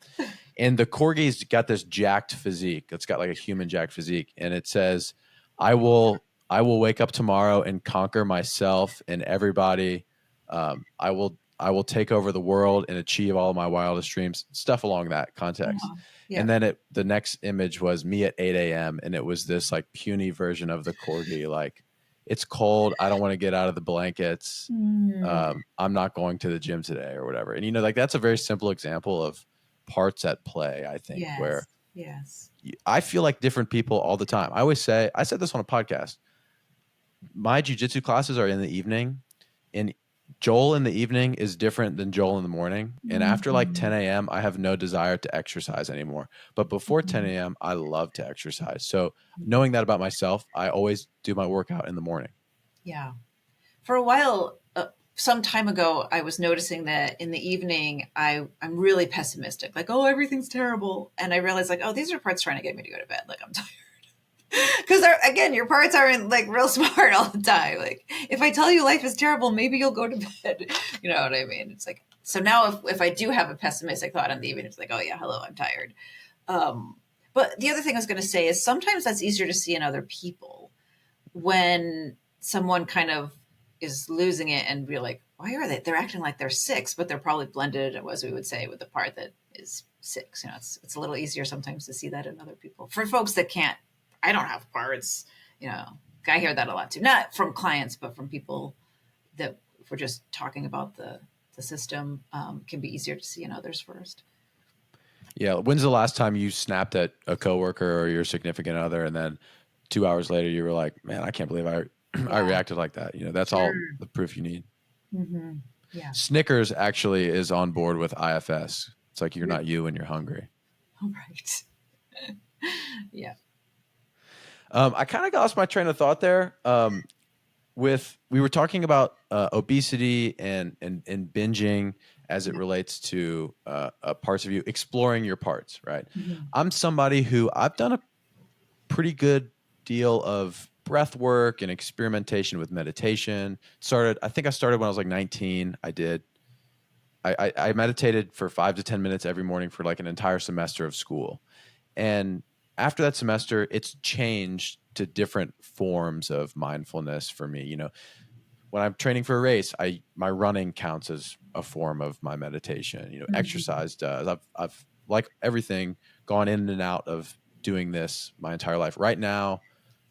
Speaker 1: And the corgi's got this jacked physique. It's got like a human jacked physique. And it says, I will wake up tomorrow and conquer myself and everybody. I will take over the world and achieve all of my wildest dreams, stuff along that context. Yeah. And then the next image was me at 8 a.m. And it was this like puny version of the corgi. Like, it's cold. I don't want to get out of the blankets. I'm not going to the gym today or whatever. And, like, that's a very simple example of parts at play, I think, where I feel like different people all the time. I said this on a podcast, my jiu-jitsu classes are in the evening, and Joel in the evening is different than Joel in the morning. And after like 10 a.m., I have no desire to exercise anymore. But before 10 a.m., I love to exercise. So knowing that about myself, I always do my workout in the morning.
Speaker 2: Yeah. For a while, some time ago, I was noticing that in the evening, I'm really pessimistic. Like, oh, everything's terrible. And I realized, like, oh, these are parts trying to get me to go to bed. Like, I'm tired. Because again, your parts aren't like real smart all the time. Like, if I tell you life is terrible, maybe you'll go to bed. You know what I mean? It's like, so now if I do have a pessimistic thought in the evening, it's like, oh yeah, hello, I'm tired. But the other thing I was going to say is sometimes that's easier to see in other people. when someone kind of is losing it and be like, why are they? They're acting like they're 6, but they're probably blended, as we would say, with the part that is 6. It's a little easier sometimes to see that in other people. For folks that can't, I don't have parts. I hear that a lot too, not from clients, but from people that, if we're just talking about the system, can be easier to see in others first.
Speaker 1: Yeah. When's the last time you snapped at a coworker or your significant other, and then 2 hours later you were like, "Man, I can't believe I reacted like that." That's all
Speaker 2: Sure.
Speaker 1: the proof you need.
Speaker 2: Mm-hmm. Yeah.
Speaker 1: Snickers actually is on board with IFS. It's like you're not you when you're hungry.
Speaker 2: All right. Yeah.
Speaker 1: I kind of lost my train of thought there. We were talking about obesity and binging as it relates to parts of you, exploring your parts, right?
Speaker 2: Mm-hmm.
Speaker 1: I'm somebody who I've done a pretty good deal of breath work and experimentation with meditation. I think I started when I was like 19. I meditated for 5 to 10 minutes every morning for like an entire semester of school. And after that semester, it's changed to different forms of mindfulness for me. When I'm training for a race, my running counts as a form of my meditation.
Speaker 2: Mm-hmm.
Speaker 1: Exercise does. I've like everything gone in and out of doing this my entire life. Right now,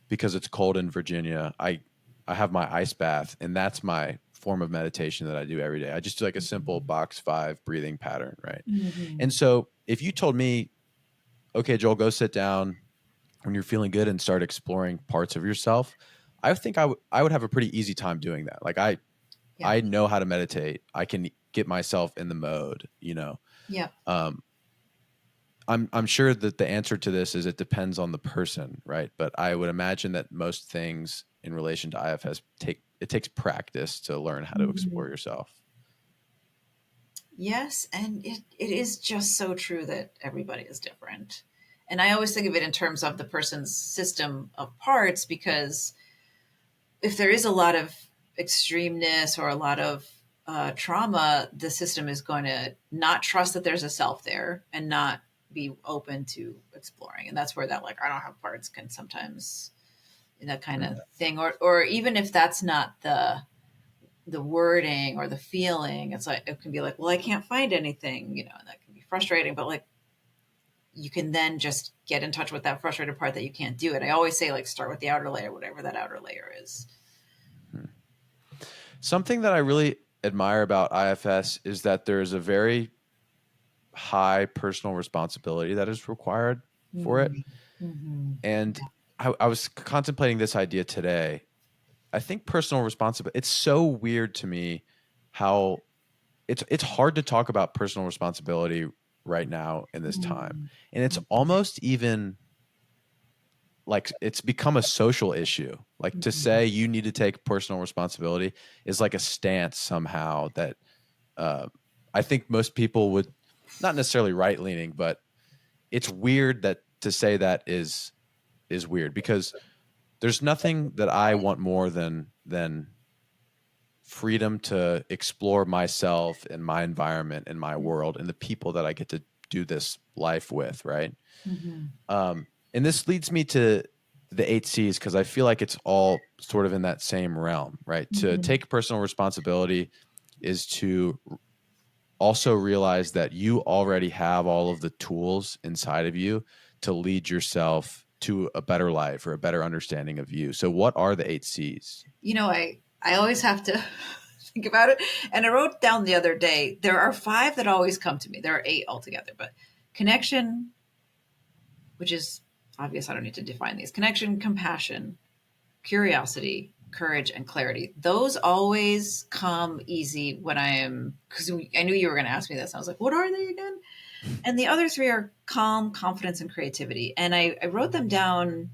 Speaker 1: because it's cold in Virginia, I have my ice bath, and that's my form of meditation that I do every day. I just do like a simple box 5 breathing pattern, right?
Speaker 2: Mm-hmm.
Speaker 1: And so if you told me, okay, Joel, go sit down when you're feeling good and start exploring parts of yourself, I think I would have a pretty easy time doing that. Like I know how to meditate. I can get myself in the mode,
Speaker 2: Yeah.
Speaker 1: I'm sure that the answer to this is it depends on the person, right? But I would imagine that most things in relation to IFS takes practice to learn how to explore yourself.
Speaker 2: Yes, and it is just so true that everybody is different. And I always think of it in terms of the person's system of parts, because if there is a lot of extremeness or a lot of trauma, the system is going to not trust that there's a self there and not be open to exploring. And that's where that, like, I don't have parts can sometimes, that kind of thing, or even if that's not the wording or the feeling, it's like, it can be like, well, I can't find anything, and that can be frustrating, but like, you can then just get in touch with that frustrated part that you can't do it. I always say, like, start with the outer layer, whatever that outer layer is.
Speaker 1: Something that I really admire about IFS is that there's a very high personal responsibility that is required for it.
Speaker 2: Mm-hmm.
Speaker 1: And I was contemplating this idea today. I think personal responsibility, it's so weird to me how it's hard to talk about personal responsibility right now in this time. And it's almost even like it's become a social issue. Like to say you need to take personal responsibility is like a stance somehow that I think most people would, not necessarily right leaning, but it's weird that to say that is weird, because there's nothing that I want more than freedom to explore myself and my environment and my world and the people that I get to do this life with, right?
Speaker 2: Mm-hmm.
Speaker 1: And this leads me to the 8 C's, because I feel like it's all sort of in that same realm, right?
Speaker 2: Mm-hmm.
Speaker 1: To take personal responsibility is to also realize that you already have all of the tools inside of you to lead yourself to a better life or a better understanding of you. So what are the 8 C's?
Speaker 2: I always have to think about it. And I wrote down the other day, there are 5 that always come to me. There are 8 altogether, but connection, which is obvious, I don't need to define these. Connection, compassion, curiosity, courage, and clarity. Those always come easy when I am, because I knew you were going to ask me this. I was like, what are they again? And the other 3 are calm, confidence, and creativity. And I wrote them down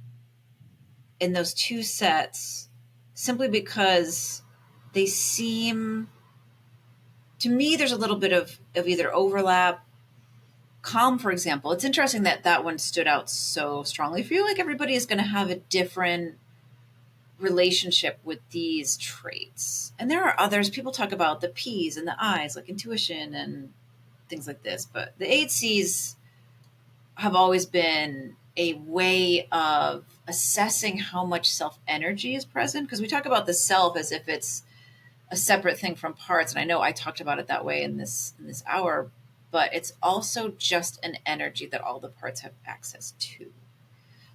Speaker 2: in those 2 sets simply because they seem, to me, there's a little bit of either overlap. Calm, for example, it's interesting that one stood out so strongly. I feel like everybody is going to have a different relationship with these traits. And there are others. People talk about the P's and the I's, like intuition and things like this. But the 8 C's have always been a way of assessing how much self energy is present. Because we talk about the self as if it's a separate thing from parts. And I know I talked about it that way in this hour, but it's also just an energy that all the parts have access to.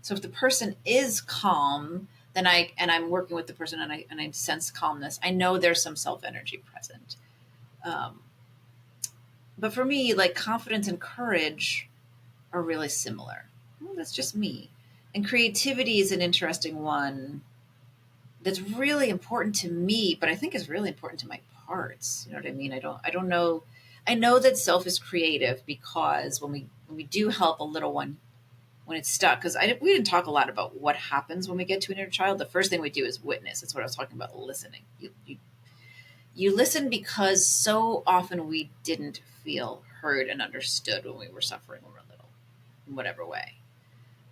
Speaker 2: So if the person is calm, then I'm working with the person and I sense calmness, I know there's some self energy present. But for me, like confidence and courage are really similar. Well, that's just me. And creativity is an interesting one that's really important to me, but I think is really important to my parts. You know what I mean? I don't know. I know that self is creative because when we do help a little one when it's stuck, because we didn't talk a lot about what happens when we get to an inner child. The first thing we do is witness. That's what I was talking about, listening. You listen because so often we didn't feel heard and understood when we were suffering when we were little, in whatever way.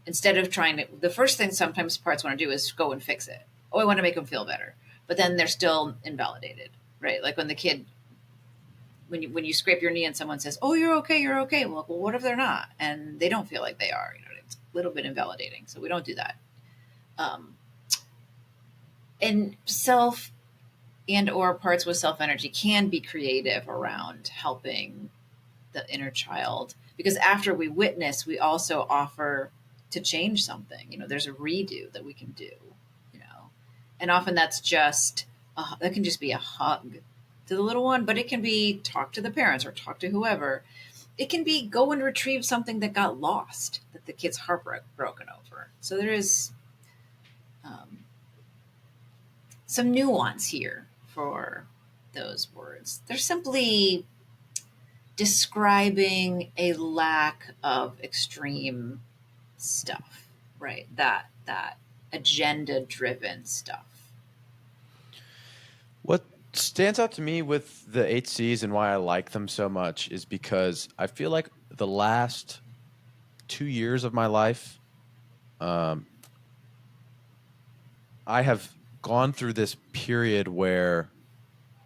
Speaker 2: Instead of trying to, the first thing sometimes parts want to do is go and fix it. Oh, I want to make them feel better. But then they're still invalidated, right? Like when the kid, when you scrape your knee and someone says, oh, you're okay, you're okay. Well, what if they're not? And they don't feel like they are. You know, it's a little bit invalidating. So we don't do that. And self and or parts with self energy can be creative around helping the inner child, because after we witness, we also offer to change something. You know, there's a redo that we can do, you know, and often that's just that can just be a hug to the little one, but it can be talk to the parents or talk to whoever. It can be go and retrieve something that got lost that the kid's heartbroken over. So there is some nuance here for those words. They're simply describing a lack of extreme stuff, right? That agenda driven stuff.
Speaker 1: What stands out to me with the 8Cs and why I like them so much is because I feel like the last 2 years of my life, I have gone through this period where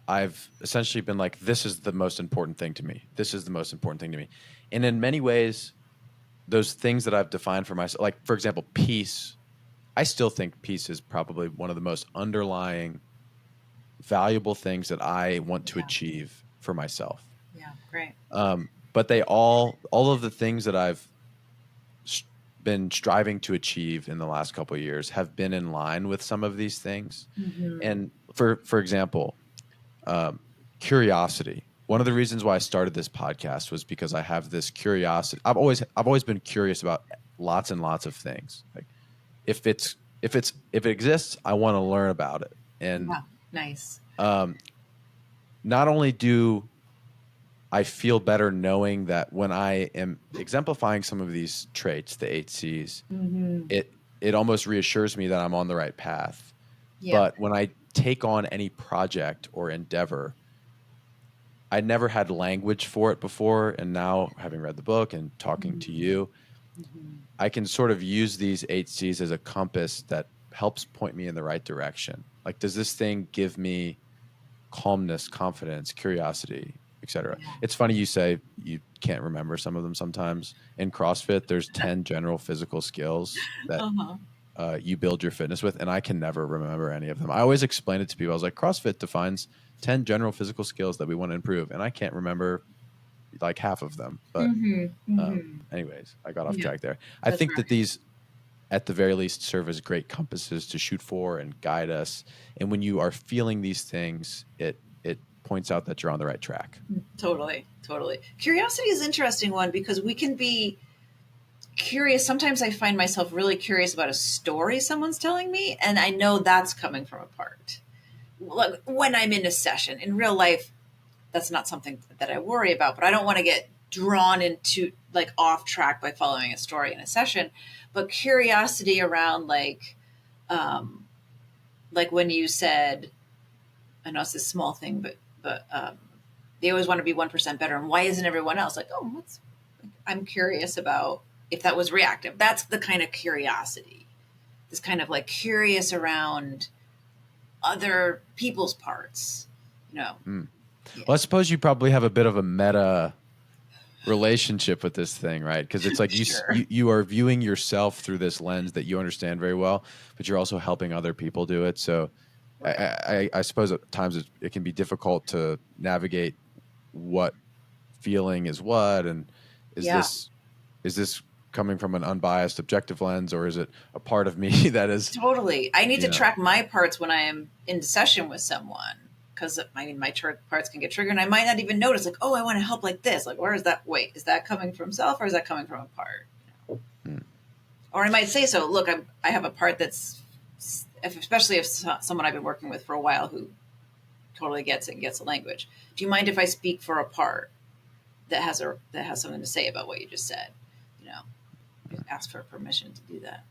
Speaker 1: I've essentially been like, this is the most important thing to me. This is the most important thing to me. And in many ways, those things that I've defined for myself, like, for example, peace, I still think peace is probably one of the most underlying valuable things that I want to achieve for myself.
Speaker 2: Yeah, great.
Speaker 1: But they all of the things that I've been striving to achieve in the last couple of years have been in line with some of these things. Mm-hmm. And for example, curiosity. One of the reasons why I started this podcast was because I have this curiosity. I've always been curious about lots and lots of things. Like if it exists, I want to learn about it. And
Speaker 2: nice.
Speaker 1: Not only do I feel better knowing that when I am exemplifying some of these traits, the 8Cs, mm-hmm. it almost reassures me that I'm on the right path. Yeah. But when I take on any project or endeavor, I never had language for it before. And now, having read the book and talking mm-hmm. to you, mm-hmm. I can sort of use these 8Cs as a compass that helps point me in the right direction. Like, does this thing give me calmness, confidence, curiosity, etc.? Yeah. It's funny you say you can't remember some of them sometimes. In CrossFit, there's 10 general physical skills that you build your fitness with, and I can never remember any of them. I always explain it to people. I was like, CrossFit defines 10 general physical skills that we want to improve, and I can't remember like half of them. But anyways, I got off track there. I think that these, at the very least, serve as great compasses to shoot for and guide us. And when you are feeling these things, it points out that you're on the right track.
Speaker 2: Totally. Curiosity is an interesting one because we can be curious. Sometimes I find myself really curious about a story someone's telling me, and I know that's coming from a part. Like when I'm in a session, in real life, that's not something that I worry about, but I don't want to get drawn into like off track by following a story in a session. But curiosity around like when you said, I know it's a small thing, but they always want to be 1% better. And why isn't everyone else like, I'm curious about if that was reactive. That's the kind of curiosity, this kind of like curious around other people's parts, you know?
Speaker 1: Mm. Yeah. Well, I suppose you probably have a bit of a meta relationship with this thing, right? Because it's like
Speaker 2: Sure.
Speaker 1: you are viewing yourself through this lens that you understand very well, but you're also helping other people do it. So
Speaker 2: Right.
Speaker 1: I suppose at times it can be difficult to navigate what feeling is what, and is
Speaker 2: Yeah.
Speaker 1: this coming from an unbiased, objective lens, or is it a part of me that is,
Speaker 2: Totally. I need
Speaker 1: you
Speaker 2: to
Speaker 1: know,
Speaker 2: track my parts when I am in session with someone because I mean, my parts can get triggered and I might not even notice, like, oh, I want to help like this. Like, where is that? Wait, is that coming from self or is that coming from a part?
Speaker 1: Hmm.
Speaker 2: Or I might say, so look, I have a part that's, especially if someone I've been working with for a while who totally gets it and gets the language. Do you mind if I speak for a part that has something to say about what you just said? You know, ask for permission to do that.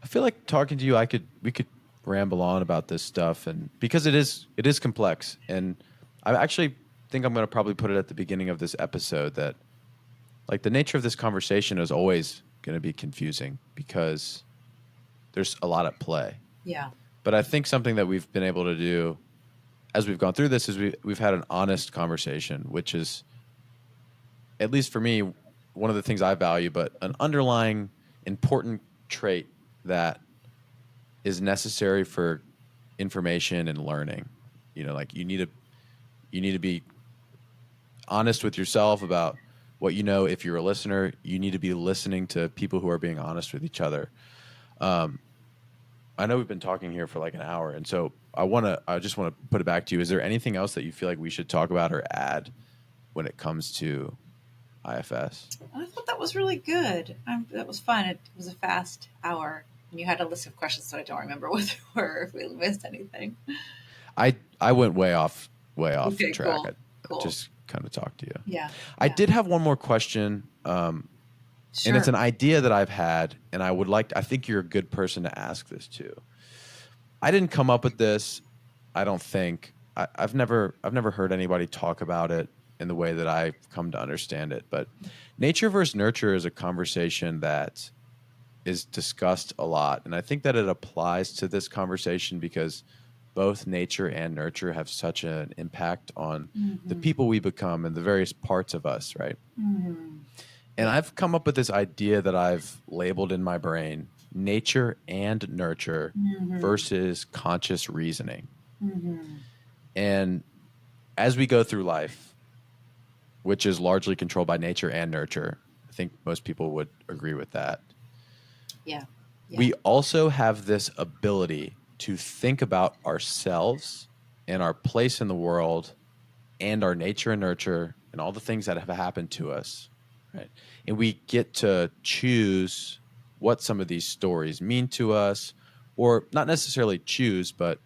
Speaker 1: I feel like talking to you, we could ramble on about this stuff, and because it is complex, and I actually think I'm going to probably put it at the beginning of this episode that like the nature of this conversation is always going to be confusing because there's a lot at play.
Speaker 2: Yeah.
Speaker 1: But I think something that we've been able to do as we've gone through this is we've had an honest conversation, which is, at least for me, one of the things I value, but an underlying important trait that is necessary for information and learning. Like you need to be honest with yourself about what you know. If you're a listener, you need to be listening to people who are being honest with each other. I know we've been talking here for like an hour, and so I just want to put it back to you. Is there anything else that you feel like we should talk about or add when it comes to IFS?
Speaker 2: I thought that was really good. That was fun. It was a fast hour. And you had a list of questions, so I don't remember what they were, if we missed anything.
Speaker 1: I went way off
Speaker 2: Okay,
Speaker 1: track.
Speaker 2: cool.
Speaker 1: I
Speaker 2: Cool.
Speaker 1: just kind of talked to you.
Speaker 2: Yeah.
Speaker 1: I did have one more question, and
Speaker 2: Sure.
Speaker 1: it's an idea that I've had, and I think you're a good person to ask this to. I didn't come up with this. I don't think I've never heard anybody talk about it in the way that I've come to understand it. But nature versus nurture is a conversation that is discussed a lot, and I think that it applies to this conversation because both nature and nurture have such an impact on the people we become and the various parts of us, right?
Speaker 2: Mm-hmm.
Speaker 1: And I've come up with this idea that I've labeled in my brain: nature and nurture versus conscious reasoning.
Speaker 2: Mm-hmm.
Speaker 1: And as we go through life, which is largely controlled by nature and nurture, I think most people would agree with that.
Speaker 2: Yeah.
Speaker 1: We also have this ability to think about ourselves and our place in the world and our nature and nurture and all the things that have happened to us, right? And we get to choose what some of these stories mean to us, or not necessarily choose, but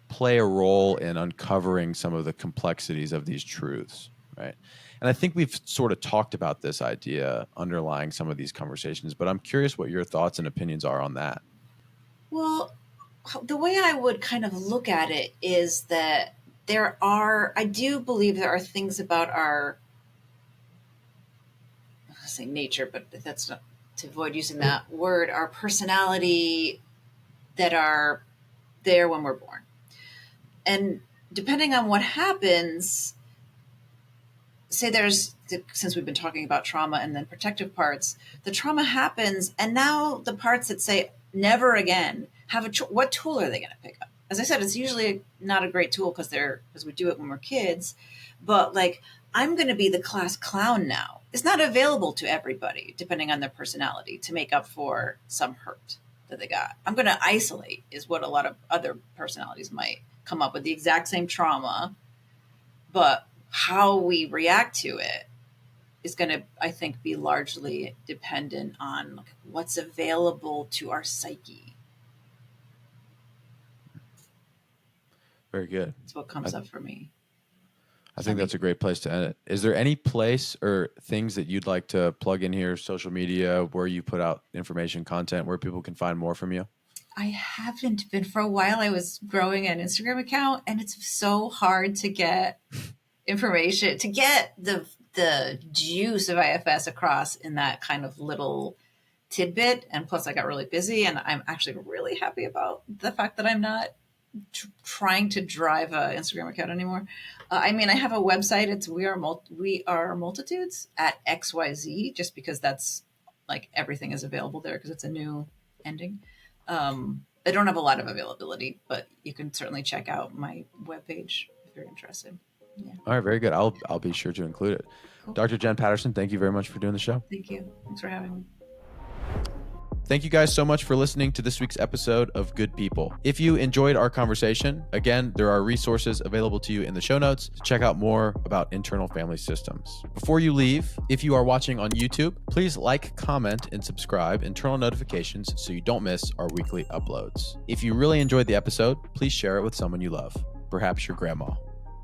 Speaker 1: play a role in uncovering some of the complexities of these truths, right? And I think we've sort of talked about this idea underlying some of these conversations, but I'm curious what your thoughts and opinions are on that.
Speaker 2: Well, the way I would kind of look at it is that I do believe there are things about I say nature, but that's not to avoid using that word, our personality that are there when we're born. And depending on what happens, say since we've been talking about trauma and then protective parts, the trauma happens, and now the parts that say never again have what tool are they going to pick up? As I said, it's usually not a great tool because we do it when we're kids, but like, I'm going to be the class clown now. It's not available to everybody, depending on their personality, to make up for some hurt that they got. I'm going to isolate is what a lot of other personalities might come up with, the exact same trauma, but how we react to it is going to, I think, be largely dependent on what's available to our psyche.
Speaker 1: Very good.
Speaker 2: That's what comes up for me.
Speaker 1: I think that's a great place to end it. Is there any place or things that you'd like to plug in here, social media, where you put out information, content, where people can find more from you?
Speaker 2: I haven't been for a while. I was growing an Instagram account, and it's so hard to get information, to get the juice of IFS across in that kind of little tidbit. And plus I got really busy, and I'm actually really happy about the fact that I'm not trying to drive a Instagram account anymore. I mean, I have a website. It's we are multitudes at XYZ, just because that's like everything is available there because it's a new ending. I don't have a lot of availability, but you can certainly check out my webpage if you're interested. Yeah.
Speaker 1: All right, very good. I'll be sure to include it.
Speaker 2: Cool.
Speaker 1: Dr. Jen Patterson, thank you very much for doing the show.
Speaker 2: Thank you. Thanks for having me.
Speaker 1: Thank you guys so much for listening to this week's episode of Good People. If you enjoyed our conversation, again, there are resources available to you in the show notes to check out more about internal family systems. Before you leave, if you are watching on YouTube, please like, comment, and subscribe and turn on notifications so you don't miss our weekly uploads. If you really enjoyed the episode, please share it with someone you love, perhaps your grandma.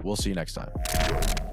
Speaker 1: We'll see you next time.